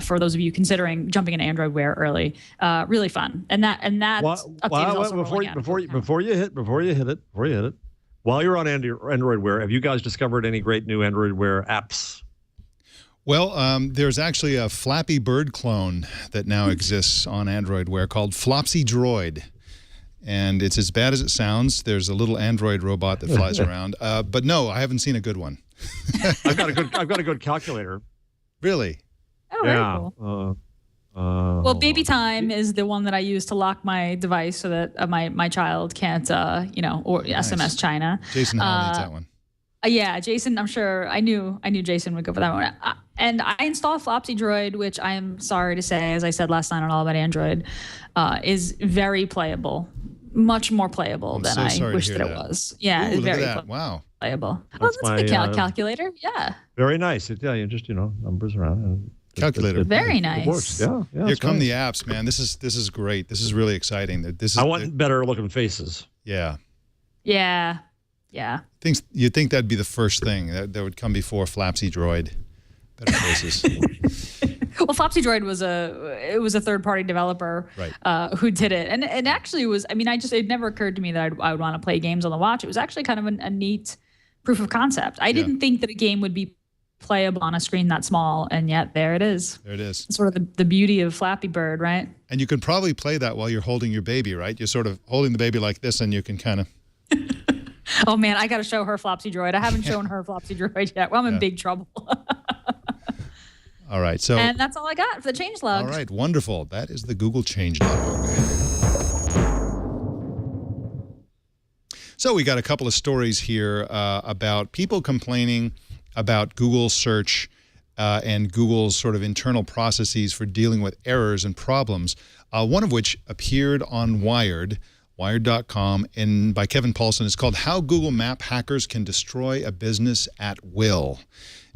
For those of you considering jumping into Android Wear early, really fun. And that update is also rolling out.
Before you hit it, while you're on Android Wear, have you guys discovered any great new Android Wear apps?
Well, there's actually a Flappy Bird clone that now exists on Android Wear called Flopsy Droid. And it's as bad as it sounds. There's a little Android robot that flies around. But no, I haven't seen a good one.
I've got a good calculator.
Really?
Oh, very cool. Well, Baby Time is the one that I use to lock my device so that my child can't, or nice. SMS China.
Jason Howell needs that one.
Yeah, Jason. I'm sure I knew Jason would go for that one. And I installed Flopsy Droid, which I am sorry to say, as I said last night on All About Android, is very playable. Much more playable than I wish that it was. Yeah,
Ooh,
very
wow.
playable. That's a good calculator. Yeah.
Very nice. You just numbers around and.
Calculator.
Very nice.
It works. Yeah.
Here come the apps, man. This is great. This is really exciting.
I want better looking faces.
Yeah.
Yeah.
You'd think that'd be the first thing that would come before Flapsy Droid. Better choices.
Well, Flopsy Droid was a third-party developer who did it, and actually it was. I mean, it never occurred to me that I would want to play games on the watch. It was actually kind of a neat proof of concept. I didn't think that a game would be playable on a screen that small, and yet there it is.
There it is.
It's sort of the beauty of Flappy Bird, right?
And you can probably play that while you're holding your baby, right? You're sort of holding the baby like this, and you can kind of.
Oh man, I got to show her Flopsy Droid. I haven't shown her Flopsy Droid yet. Well, I'm in big trouble.
All right, so.
And that's all I got for the changelog.
All right, wonderful. That is the Google changelog. So we got a couple of stories here about people complaining about Google search and Google's sort of internal processes for dealing with errors and problems, one of which appeared on Wired.com, and by Kevin Paulson. It's called How Google Map Hackers Can Destroy a Business at Will.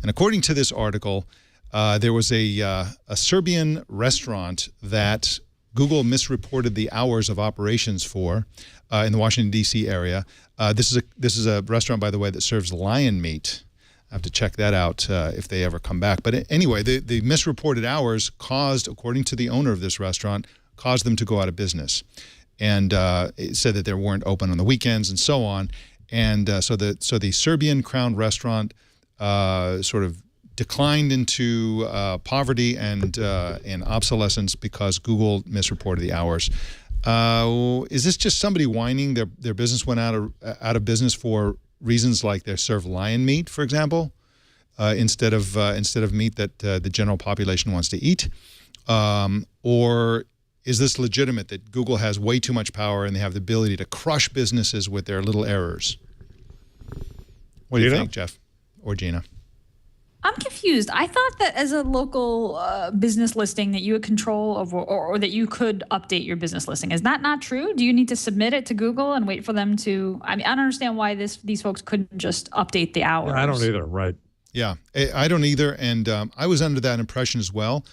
And according to this article, there was a Serbian restaurant that Google misreported the hours of operations for in the Washington, D.C. area. This is a restaurant, by the way, that serves lion meat. I have to check that out if they ever come back. But anyway, the misreported hours caused, according to the owner of this restaurant, caused them to go out of business. And it said that they weren't open on the weekends and so on. And so the Serbian Crown restaurant sort of declined into poverty and obsolescence because Google misreported the hours. Is this just somebody whining their business went out of business for reasons like they serve lion meat, for example, instead of meat that the general population wants to eat, or is this legitimate that Google has way too much power and they have the ability to crush businesses with their little errors? What do you think, Jeff or Gina?
I'm confused. I thought that as a local business listing that you had control over, or that you could update your business listing. Is that not true? Do you need to submit it to Google and wait for them to? I mean, I don't understand why these folks couldn't just update the hours.
I don't either. Right.
Yeah, I don't either. And I was under that impression as well.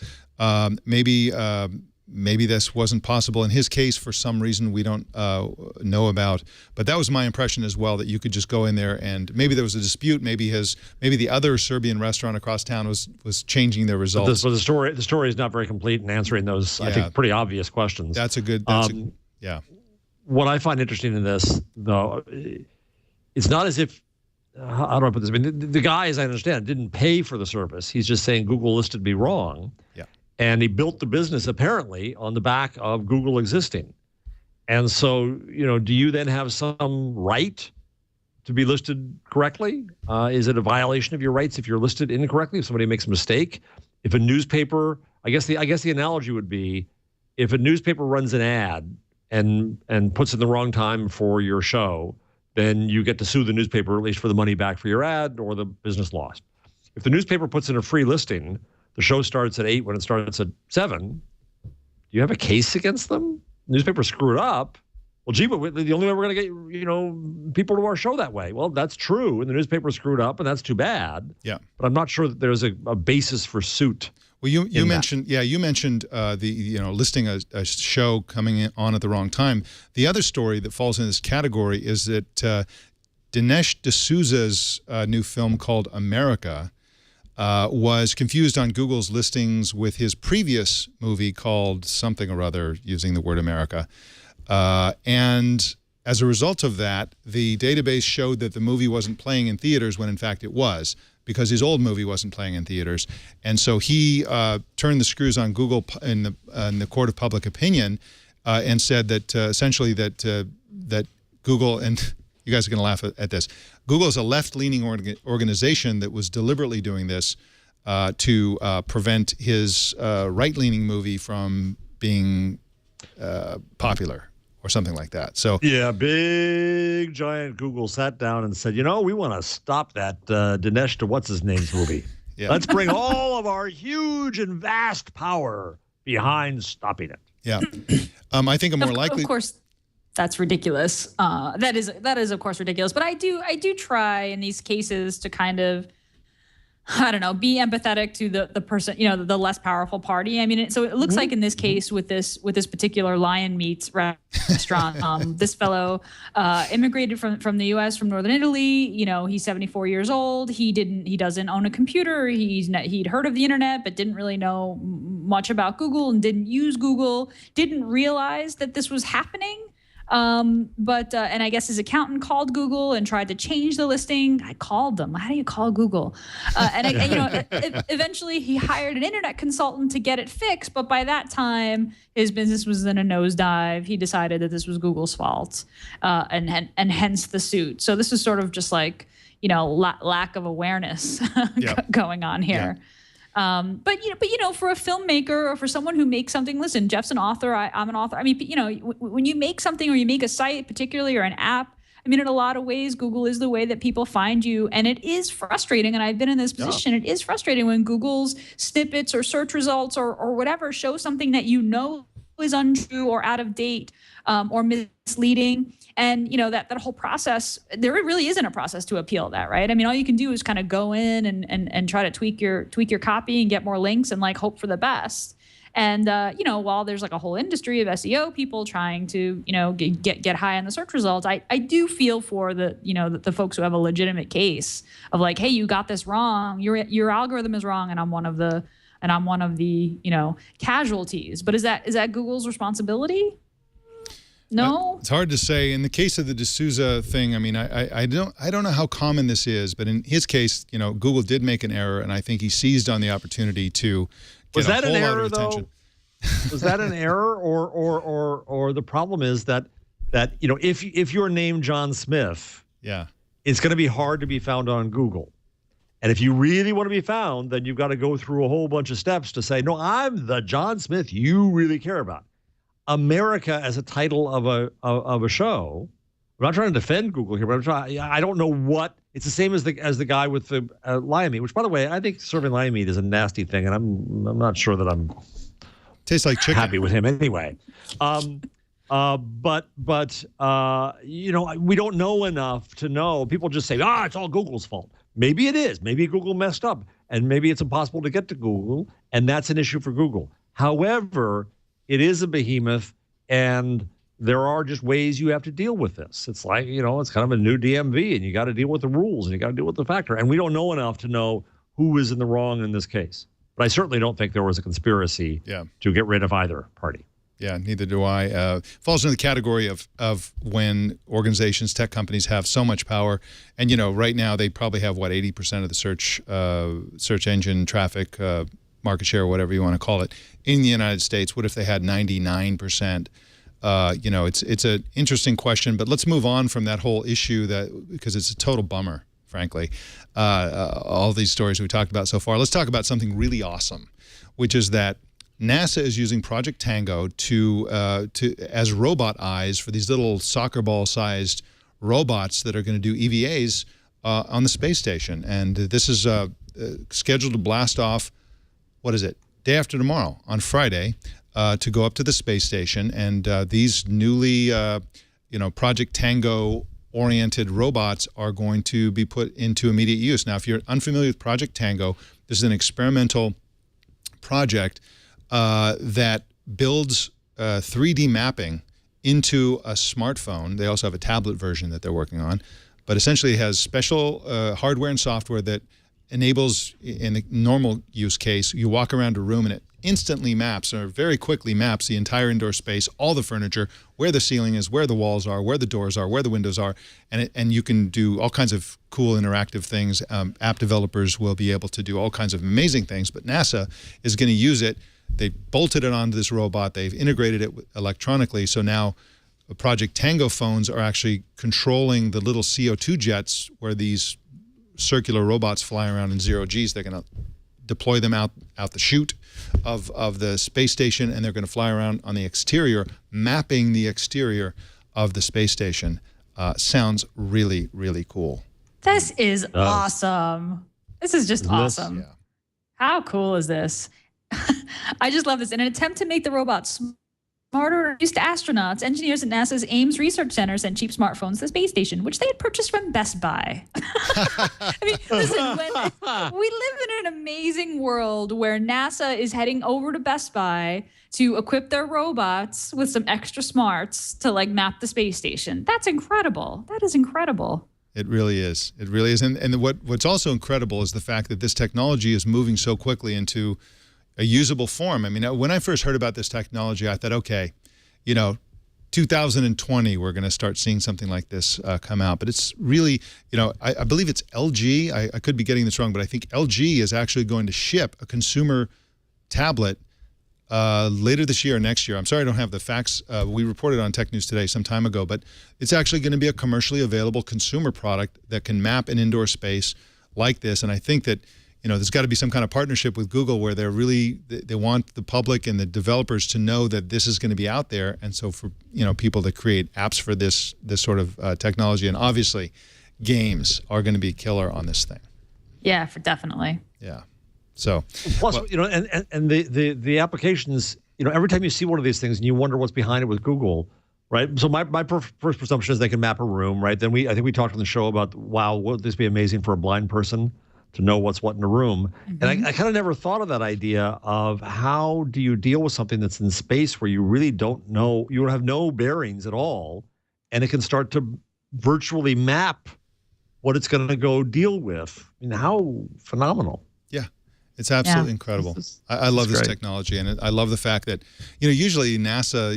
Maybe this wasn't possible in his case for some reason we don't know about. But that was my impression as well, that you could just go in there and maybe there was a dispute. Maybe the other Serbian restaurant across town was changing their results.
But the story is not very complete in answering those, I think, pretty obvious questions.
That's a good. Yeah.
What I find interesting in this, though, it's not as if. How do I put this? I mean, the guy, as I understand, didn't pay for the service. He's just saying Google listed me wrong.
Yeah.
And he built the business apparently on the back of Google existing. And so, do you then have some right to be listed correctly? Is it a violation of your rights if you're listed incorrectly? If somebody makes a mistake? If a newspaper, I guess the analogy would be, if a newspaper runs an ad and puts in the wrong time for your show, then you get to sue the newspaper, at least for the money back for your ad or the business lost. If the newspaper puts in a free listing, the show starts at 8 when it starts at 7. Do you have a case against them? The newspaper screwed up. Well, gee, but the only way we're going to get people to our show that way. Well, that's true, and the newspaper screwed up, and that's too bad.
Yeah.
But I'm not sure that there's a basis for suit.
Well, you mentioned the listing a show coming on at the wrong time. The other story that falls in this category is that Dinesh D'Souza's new film called America was confused on Google's listings with his previous movie called something or other using the word America. And as a result of that, the database showed that the movie wasn't playing in theaters when in fact it was, because his old movie wasn't playing in theaters. And so he turned the screws on Google in the court of public opinion and said that essentially that Google, and you guys are going to laugh at this, Google is a left-leaning organization that was deliberately doing this to prevent his right-leaning movie from being popular or something like that. So
yeah, big giant Google sat down and said, we want to stop that Dinesh to what's his name's movie.
Yeah.
Let's bring all of our huge and vast power behind stopping it.
Yeah, I think a more likely.
Of course, that's ridiculous. That is of course ridiculous. But I do try in these cases to kind of I don't know, be empathetic to the person, the less powerful party. I mean, so it looks like in this case with this particular Lion Meats restaurant, this fellow immigrated from the U.S. from northern Italy. He's 74 years old. He doesn't own a computer. He'd heard of the internet, but didn't really know much about Google and didn't use Google. Didn't realize that this was happening. But I guess his accountant called Google and tried to change the listing. I called them. How do you call Google? Eventually he hired an internet consultant to get it fixed. But by that time, his business was in a nosedive. He decided that this was Google's fault, and hence the suit. So this is sort of just like, lack of awareness going on here. Yeah. But for a filmmaker or for someone who makes something, listen, Jeff's an author, I'm an author. I mean, when you make something or you make a site particularly or an app, I mean, in a lot of ways, Google is the way that people find you. And it is frustrating. And I've been in this position. It is frustrating when Google's snippets or search results or whatever show something that is untrue or out of date or misleading. And, that whole process, there really isn't a process to appeal that, right? I mean, all you can do is kind of go in and try to tweak your copy and get more links and like hope for the best. And, while there's like a whole industry of SEO people trying to, get high on the search results, I do feel for the folks who have a legitimate case of like, hey, you got this wrong. Your algorithm is wrong. And I'm one of the casualties. But is that Google's responsibility? No,
it's hard to say. In the case of the D'Souza thing, I mean, I don't know how common this is, but in his case, Google did make an error, and I think he seized on the opportunity to get a whole lot of attention.
Was that an error, or the problem is that if you're named John Smith, it's going to be hard to be found on Google. And if you really want to be found, then you've got to go through a whole bunch of steps to say, no, I'm the John Smith you really care about. America as a title of a show. I'm not trying to defend Google here, but I don't know what it's the same as the guy with the lion meat. Which, by the way, I think serving lion meat is a nasty thing, and I'm not sure that I'm
tastes like chicken.
Happy with him anyway. But we don't know enough to know. People just say, it's all Google's fault. Maybe it is. Maybe Google messed up, and maybe it's impossible to get to Google, and that's an issue for Google. However, it is a behemoth, and there are just ways you have to deal with this. It's like, it's kind of a new DMV, and you got to deal with the rules, and you got to deal with the factor. And we don't know enough to know who is in the wrong in this case. But I certainly don't think there was a conspiracy to get rid of either party.
Yeah, neither do I. Falls into the category of when organizations, tech companies have so much power. And, right now they probably have, 80% of the search engine traffic, market share, or whatever you want to call it, in the United States. What if they had 99%? It's an interesting question, but let's move on from that whole issue because it's a total bummer, frankly. All these stories we talked about so far. Let's talk about something really awesome, which is that NASA is using Project Tango as robot eyes for these little soccer ball-sized robots that are going to do EVAs on the space station. And this is scheduled to blast off, day after tomorrow, on Friday, to go up to the space station. And these newly, Project Tango-oriented robots are going to be put into immediate use. Now, if you're unfamiliar with Project Tango, this is an experimental project that builds 3D mapping into a smartphone. They also have a tablet version that they're working on. But essentially it has special hardware and software that enables, in the normal use case, you walk around a room and it instantly maps, or very quickly maps, the entire indoor space, all the furniture, where the ceiling is, where the walls are, where the doors are, where the windows are, and you can do all kinds of cool interactive things. App developers will be able to do all kinds of amazing things, but NASA is going to use it. They bolted it onto this robot. They've integrated it electronically, so now Project Tango phones are actually controlling the little CO2 jets where these circular robots fly around in zero Gs. They're going to deploy them out the chute of the space station, and they're going to fly around on the exterior, mapping the exterior of the space station. Sounds really, really cool.
This is awesome. This is just awesome.
Yeah.
How cool is this? I just love this. In an attempt to make the robots smarter used to astronauts. Engineers at NASA's Ames Research Center sent cheap smartphones to the space station, which they had purchased from Best Buy. I mean, listen, we live in an amazing world where NASA is heading over to Best Buy to equip their robots with some extra smarts to like map the space station. That's incredible. That is incredible.
It really is. It really is. And what's also incredible is the fact that this technology is moving so quickly into a usable form. I mean, when I first heard about this technology, I thought, okay, 2020, we're going to start seeing something like this come out. But it's really, I believe it's LG. I could be getting this wrong, but I think LG is actually going to ship a consumer tablet later this year or next year. I'm sorry I don't have the facts. We reported on Tech News Today some time ago, but it's actually going to be a commercially available consumer product that can map an indoor space like this. And I think that there's got to be some kind of partnership with Google where they want the public and the developers to know that this is going to be out there. And so for people to create apps for this sort of technology, and obviously games are going to be killer on this thing.
Yeah, definitely.
Yeah. So
plus, and the applications, every time you see one of these things and you wonder what's behind it with Google, right? So my first presumption is they can map a room, right? Then I think we talked on the show about, wow, would this be amazing for a blind person to know what's what in a room? Mm-hmm. And I kind of never thought of that idea of how do you deal with something that's in space where you really don't know, you have no bearings at all, and it can start to virtually map what it's going to go deal with. I mean, how phenomenal.
Yeah. It's absolutely incredible. I love this technology, and I love the fact that, usually NASA,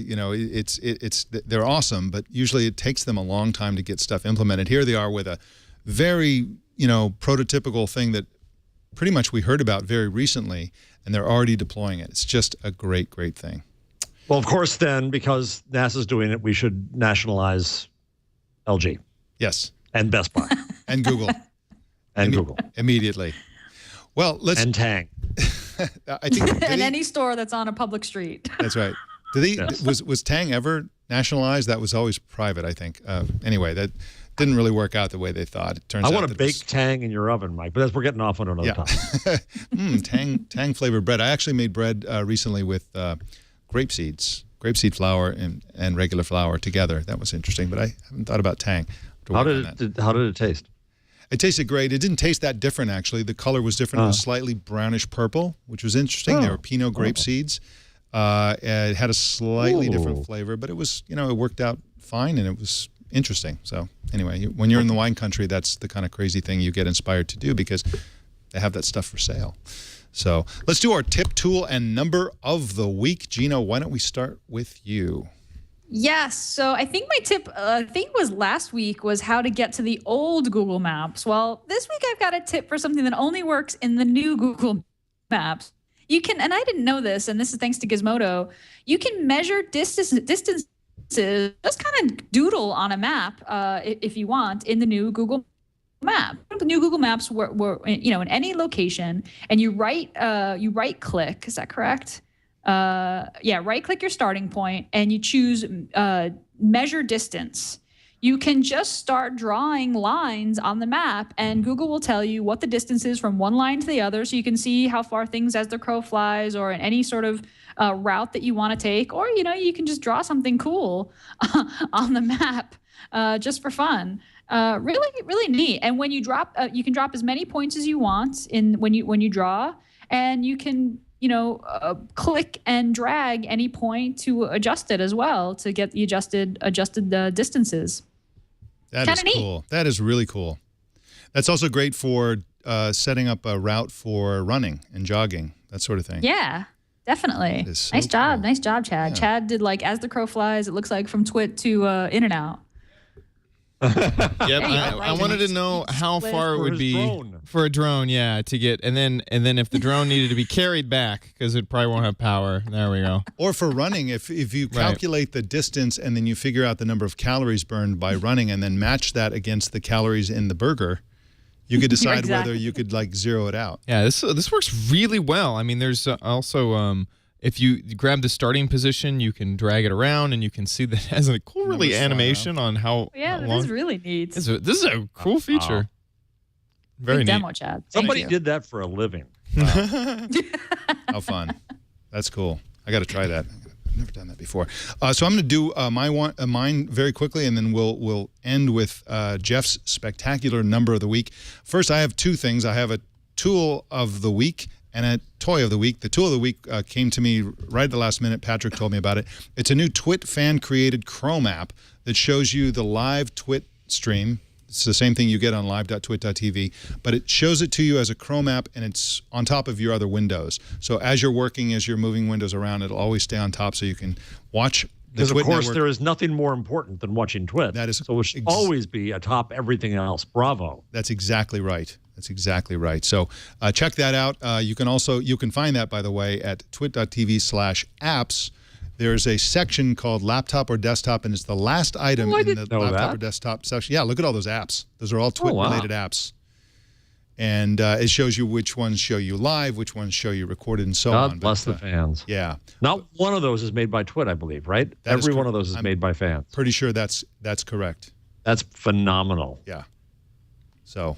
they're awesome, but usually it takes them a long time to get stuff implemented. Here they are with a very, prototypical thing that pretty much we heard about very recently, and they're already deploying it. It's just a great, great thing.
Well, of course, then, because NASA's doing it, we should nationalize LG.
Yes.
And Best Buy.
And Google.
Google.
Immediately. Well, let's...
And Tang.
I think...
And any store that's on a public street.
That's right. Was Tang ever nationalized? That was always private, I think. Anyway, that didn't really work out the way they thought. It turns out
I want to bake Tang in your oven, Mike, but we're getting off on another topic.
Tang flavored bread. I actually made bread recently with grapeseed flour and regular flour together. That was interesting, but I haven't thought about Tang.
How did it taste?
It tasted great. It didn't taste that different, actually. The color was different. It was slightly brownish purple, which was interesting. They were Pinot grape seeds. It had a slightly different flavor, but it was, it worked out fine, and it was interesting. So anyway, when you're in the wine country, that's the kind of crazy thing you get inspired to do because they have that stuff for sale. So let's do our tip, tool, and number of the week. Gina, why don't we start with you?
Yes. So I think my tip, was last week, was how to get to the old Google Maps. Well, this week I've got a tip for something that only works in the new Google Maps. You can, and I didn't know this, and this is thanks to Gizmodo, you can measure distances, just kind of doodle on a map if you want in the new Google Map. The new Google Maps were in any location, and you right click. Is that correct? Right click your starting point and you choose measure distance. You can just start drawing lines on the map, and Google will tell you what the distance is from one line to the other, so you can see how far things as the crow flies, or in any sort of route that you want to take, or you can just draw something cool on the map just for fun. Really, really neat. And when you drop, you can drop as many points as you want when you draw, and you can click and drag any point to adjust it as well to get the adjusted distances.
That is cool. That is really cool. That's also great for setting up a route for running and jogging, that sort of thing.
Yeah, definitely.
So
nice job.
cool.
Nice job, Chad. Yeah. Chad did as the crow flies, it looks like, from Twit to In-N-Out.
Yep, I wanted to know how far it would be for a drone, to get, and then if the drone needed to be carried back because it probably won't have power. There we go.
Or for running, if you calculate the distance and then you figure out the number of calories burned by running and then match that against the calories in the burger, you could decide whether you could zero it out.
Yeah, this works really well. I mean, there's also if you grab the starting position, you can drag it around, and you can see that it has a cool, really animation on how.
Yeah,
how long.
This is really neat.
This is a cool feature. Very
neat
demo,
Chad.
Somebody did that for a living.
Wow. How fun! That's cool. I got to try that. never done that before. So I'm going to do mine very quickly, and then we'll end with Jeff's spectacular number of the week. First, I have two things. I have a tool of the week and a toy of the week. The tool of the week came to me right at the last minute. Patrick told me about it. It's a new Twit fan-created Chrome app that shows you the live Twit stream. It's the same thing you get on live.twit.tv, but it shows it to you as a Chrome app, and it's on top of your other windows. So as you're working, as you're moving windows around, it'll always stay on top so you can watch the Twit
Because, of course,
network.
there is nothing more important than watching Twit.
That is
so it should always be atop everything else. Bravo.
That's exactly right. That's exactly right. So check that out. You can find that, by the way, at twit.tv/apps. There's a section called laptop or desktop, and it's the last item in the laptop or desktop section. Yeah, look at all those apps. Those are all Twit-related apps. And it shows you which ones show you live, which ones show you recorded, and so on.
God bless the fans.
Yeah.
Not one of those is made by Twit, I believe, right? Every one of those is made by fans.
Pretty sure that's correct.
That's phenomenal.
Yeah. So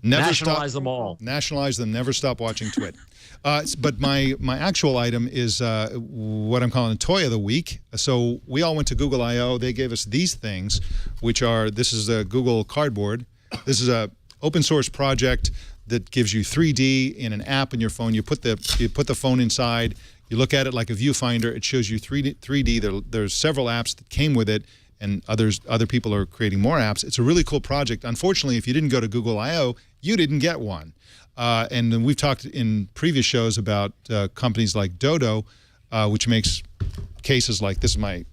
nationalize them all.
Nationalize them. Never stop watching Twit. But my actual item is what I'm calling a toy of the week. So we all went to Google I/O. They gave us these things, which are, this is a Google Cardboard. This is a open source project that gives you 3D in an app in your phone. You put the phone inside. You look at it like a viewfinder. It shows you 3D. There's several apps that came with it, and other people are creating more apps. It's a really cool project. Unfortunately, if you didn't go to Google I/O, you didn't get one. And then we've talked in previous shows about companies like Dodo, which makes cases like this is my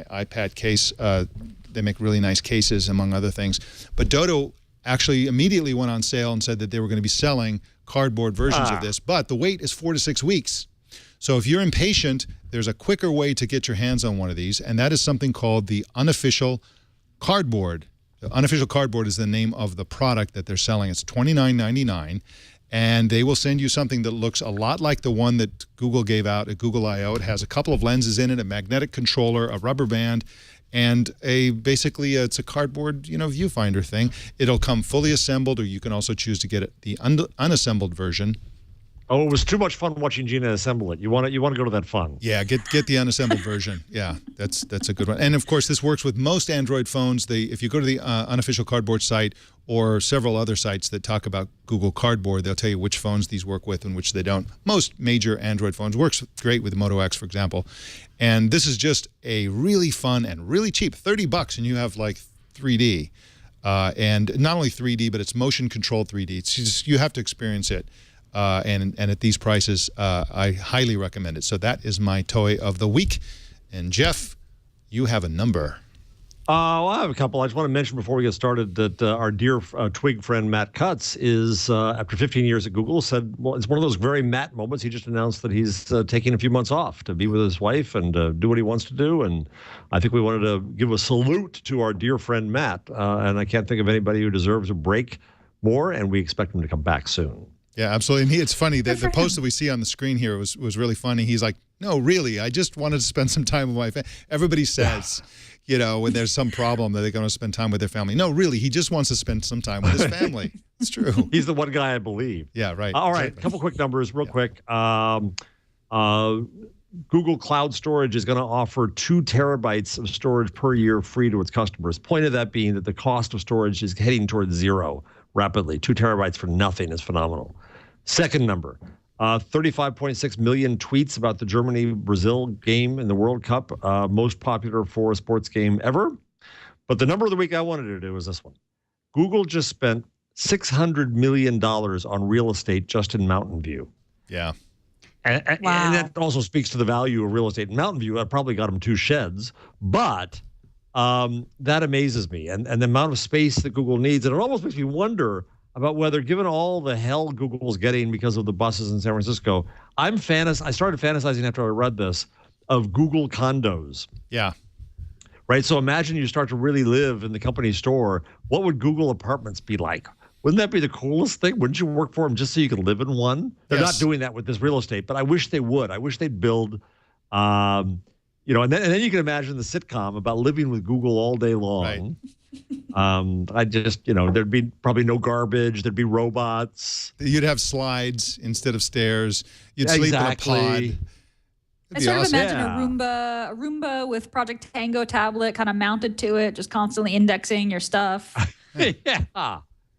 iPad case. They make really nice cases, among other things. But Dodo actually immediately went on sale and said that they were going to be selling cardboard versions of this. But the wait is 4 to 6 weeks. So if you're impatient, there's a quicker way to get your hands on one of these, and that is something called the Unofficial Cardboard. The Unofficial Cardboard is the name of the product that they're selling. It's $29.99, and they will send you something that looks a lot like the one that Google gave out at Google I/O. It has a couple of lenses in it, a magnetic controller, a rubber band, and basically it's a cardboard, viewfinder thing. It'll come fully assembled, or you can also choose to get it the unassembled version.
Oh, it was too much fun watching Gina assemble it. You want to go to that fun.
Yeah, get the unassembled version. Yeah, that's a good one. And of course, this works with most Android phones. If you go to the Unofficial Cardboard site or several other sites that talk about Google Cardboard, they'll tell you which phones these work with and which they don't. Most major Android phones works great with Moto X, for example. And this is just a really fun and really cheap, $30, and you have like 3D. And not only 3D, but it's motion controlled 3D. It's just, you have to experience it. And at these prices, I highly recommend it. So that is my toy of the week. And Jeff, you have a number.
Well, I have a couple. I just want to mention before we get started that our dear Twig friend Matt Cutts is, after 15 years at Google, said, well, it's one of those very Matt moments. He just announced that he's taking a few months off to be with his wife and do what he wants to do. And I think we wanted to give a salute to our dear friend Matt. And I can't think of anybody who deserves a break more, and we expect him to come back soon.
Yeah, absolutely. And it's funny that the post that we see on the screen here was really funny. He's like, no, really, I just wanted to spend some time with my family. Everybody says, when there's some problem that they're going to spend time with their family. No, really, he just wants to spend some time with his family. It's true.
He's the one guy I believe.
Yeah, right.
All right, a couple quick numbers real quick. Google Cloud Storage is going to offer 2 terabytes of storage per year free to its customers. Point of that being that the cost of storage is heading towards zero rapidly. 2 terabytes for nothing is phenomenal. Second number, 35.6 million tweets about the Germany-Brazil game in the World Cup, most popular for a sports game ever. But the number of the week I wanted to do was this one. Google just spent $600 million on real estate just in Mountain View.
Yeah.
And that also speaks to the value of real estate in Mountain View. I probably got them 2 sheds, but that amazes me. And the amount of space that Google needs, and it almost makes me wonder about whether, given all the hell Google's getting because of the buses in San Francisco, I started fantasizing after I read this of Google condos.
Yeah.
Right? So imagine you start to really live in the company store. What would Google apartments be like? Wouldn't that be the coolest thing? Wouldn't you work for them just so you could live in one? They're not doing that with this real estate, but I wish they would. I wish they'd build, and then you can imagine the sitcom about living with Google all day long. Right. I just, there'd be probably no garbage. There'd be robots.
You'd have slides instead of stairs. You'd sleep in a pod.
I sort of
awesome.
imagine a Roomba with Project Tango tablet kind of mounted to it, just constantly indexing your stuff.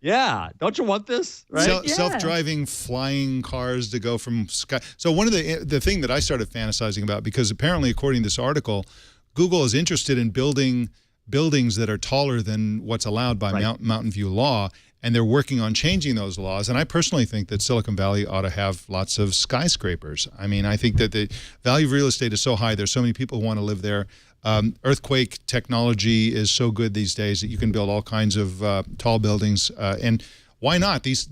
Yeah. Don't you want this? Right?
Self-driving flying cars to go from sky. So one of the thing that I started fantasizing about, because apparently according to this article, Google is interested in building buildings that are taller than what's allowed by Mountain View law, and they're working on changing those laws. And I personally think that Silicon Valley ought to have lots of skyscrapers. I mean, I think that the value of real estate is so high. There's so many people who want to live there. Earthquake technology is so good these days that you can build all kinds of tall buildings. And why not? These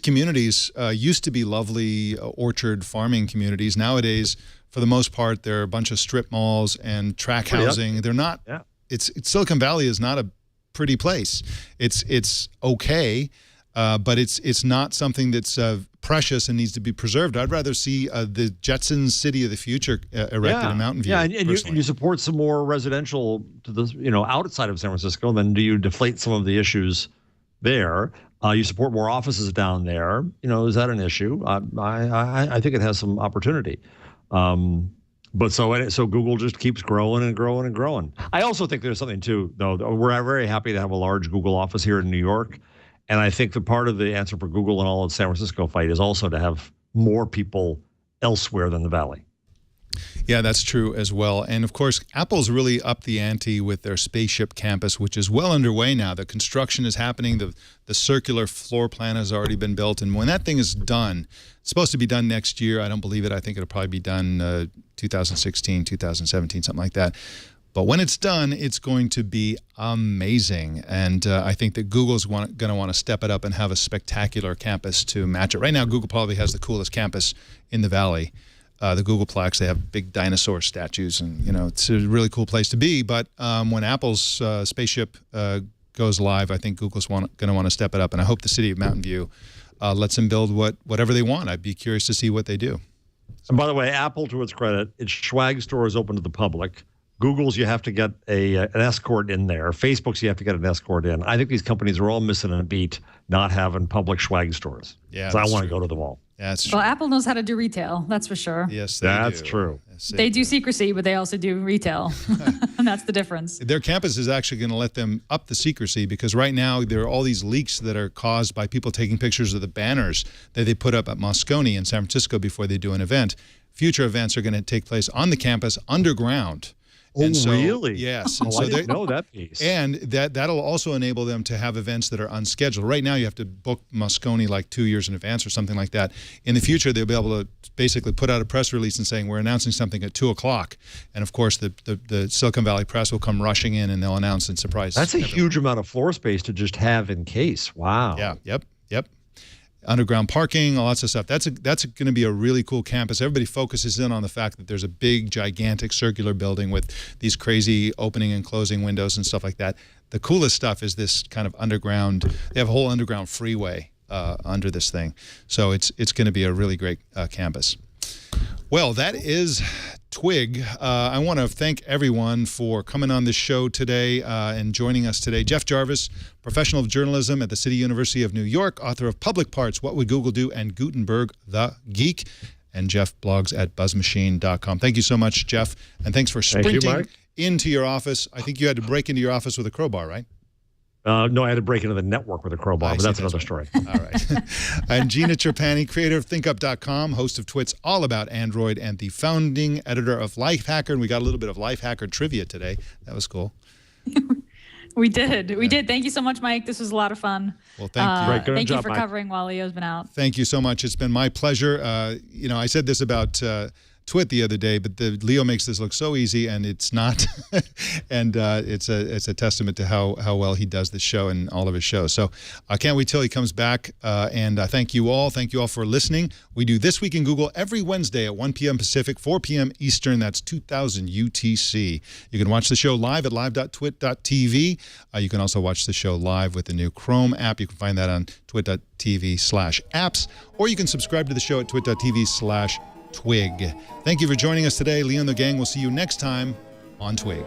communities used to be lovely orchard farming communities. Nowadays, for the most part, they're a bunch of strip malls and track housing. They're not. Yeah. It's Silicon Valley is not a pretty place. It's okay, but it's not something that's precious and needs to be preserved. I'd rather see the Jetsons City of the Future erected in Mountain View.
Yeah, and you support some more residential to the outside of San Francisco. Then do you deflate some of the issues there? You support more offices down there. Is that an issue? I think it has some opportunity. But so Google just keeps growing and growing and growing. I also think there's something too, though. We're very happy to have a large Google office here in New York. And I think that part of the answer for Google and all of the San Francisco fight is also to have more people elsewhere than the Valley.
Yeah, that's true as well. And of course, Apple's really upped the ante with their spaceship campus, which is well underway now. The construction is happening. The circular floor plan has already been built. And when that thing is done, it's supposed to be done next year. I don't believe it. I think it'll probably be done 2016, 2017, something like that. But when it's done, it's going to be amazing. And I think that Google's going to want to step it up and have a spectacular campus to match it. Right now, Google probably has the coolest campus in the Valley. The Googleplex, they have big dinosaur statues, and it's a really cool place to be. But when Apple's spaceship goes live, I think Google's going to want to step it up, and I hope the city of Mountain View lets them build whatever they want. I'd be curious to see what they do.
And by the way, Apple, to its credit, its swag store is open to the public. Google's, you have to get an escort in there. Facebook's, you have to get an escort in. I think these companies are all missing a beat not having public swag stores. Yeah, so I want to go to them all.
Yeah, that's true.
Well, Apple knows how to do retail. That's for sure.
Yes,
that's true.
Yes,
they do secrecy, but they also do retail. And that's the difference.
Their campus is actually going to let them up the secrecy, because right now there are all these leaks that are caused by people taking pictures of the banners that they put up at Moscone in San Francisco before they do an event. Future events are going to take place on the campus underground.
Oh, really?
Yes.
And so I didn't know that piece.
And that'll also enable them to have events that are unscheduled. Right now, you have to book Moscone like 2 years in advance or something like that. In the future, they'll be able to basically put out a press release and saying, we're announcing something at 2 o'clock. And of course, the Silicon Valley press will come rushing in and they'll announce and surprise
That's a
everyone.
huge amount of floor space to just have in case. Wow.
Yeah. Yep. Underground parking, all lots of stuff. That's going to be a really cool campus. Everybody focuses in on the fact that there's a big, gigantic circular building with these crazy opening and closing windows and stuff like that. The coolest stuff is this kind of underground. They have a whole underground freeway under this thing. So it's going to be a really great campus. Well, that is Twig. I want to thank everyone for coming on this show today and joining us today. Jeff Jarvis, professional of journalism at the City University of New York, author of Public Parts, What Would Google Do, and Gutenberg, the Geek. And Jeff blogs at buzzmachine.com. Thank you so much, Jeff. And thanks for sprinting into your office. I think you had to break into your office with a crowbar, right?
No, I had to break into the network with a crowbar, but that's another story.
All right. And Gina Trapani, creator of ThinkUp.com, host of Twits All About Android, and the founding editor of Lifehacker. And we got a little bit of Lifehacker trivia today. That was cool.
We did. We did. Thank you so much, Mike. This was a lot of fun.
Well, thank you.
Thank you for covering while Leo's been out.
Thank you so much. It's been my pleasure. I said this about Twit the other day, but Leo makes this look so easy, and it's not. And it's a testament to how well he does this show and all of his shows. So I can't wait till he comes back. And thank you all. Thank you all for listening. We do This Week in Google every Wednesday at 1 p.m. Pacific, 4 p.m. Eastern. That's 2000 UTC. You can watch the show live at live.twit.tv. You can also watch the show live with the new Chrome app. You can find that on twit.tv/apps, or you can subscribe to the show at twit.tv/Twig. Thank you for joining us today. Leo and the gang will see you next time on Twig.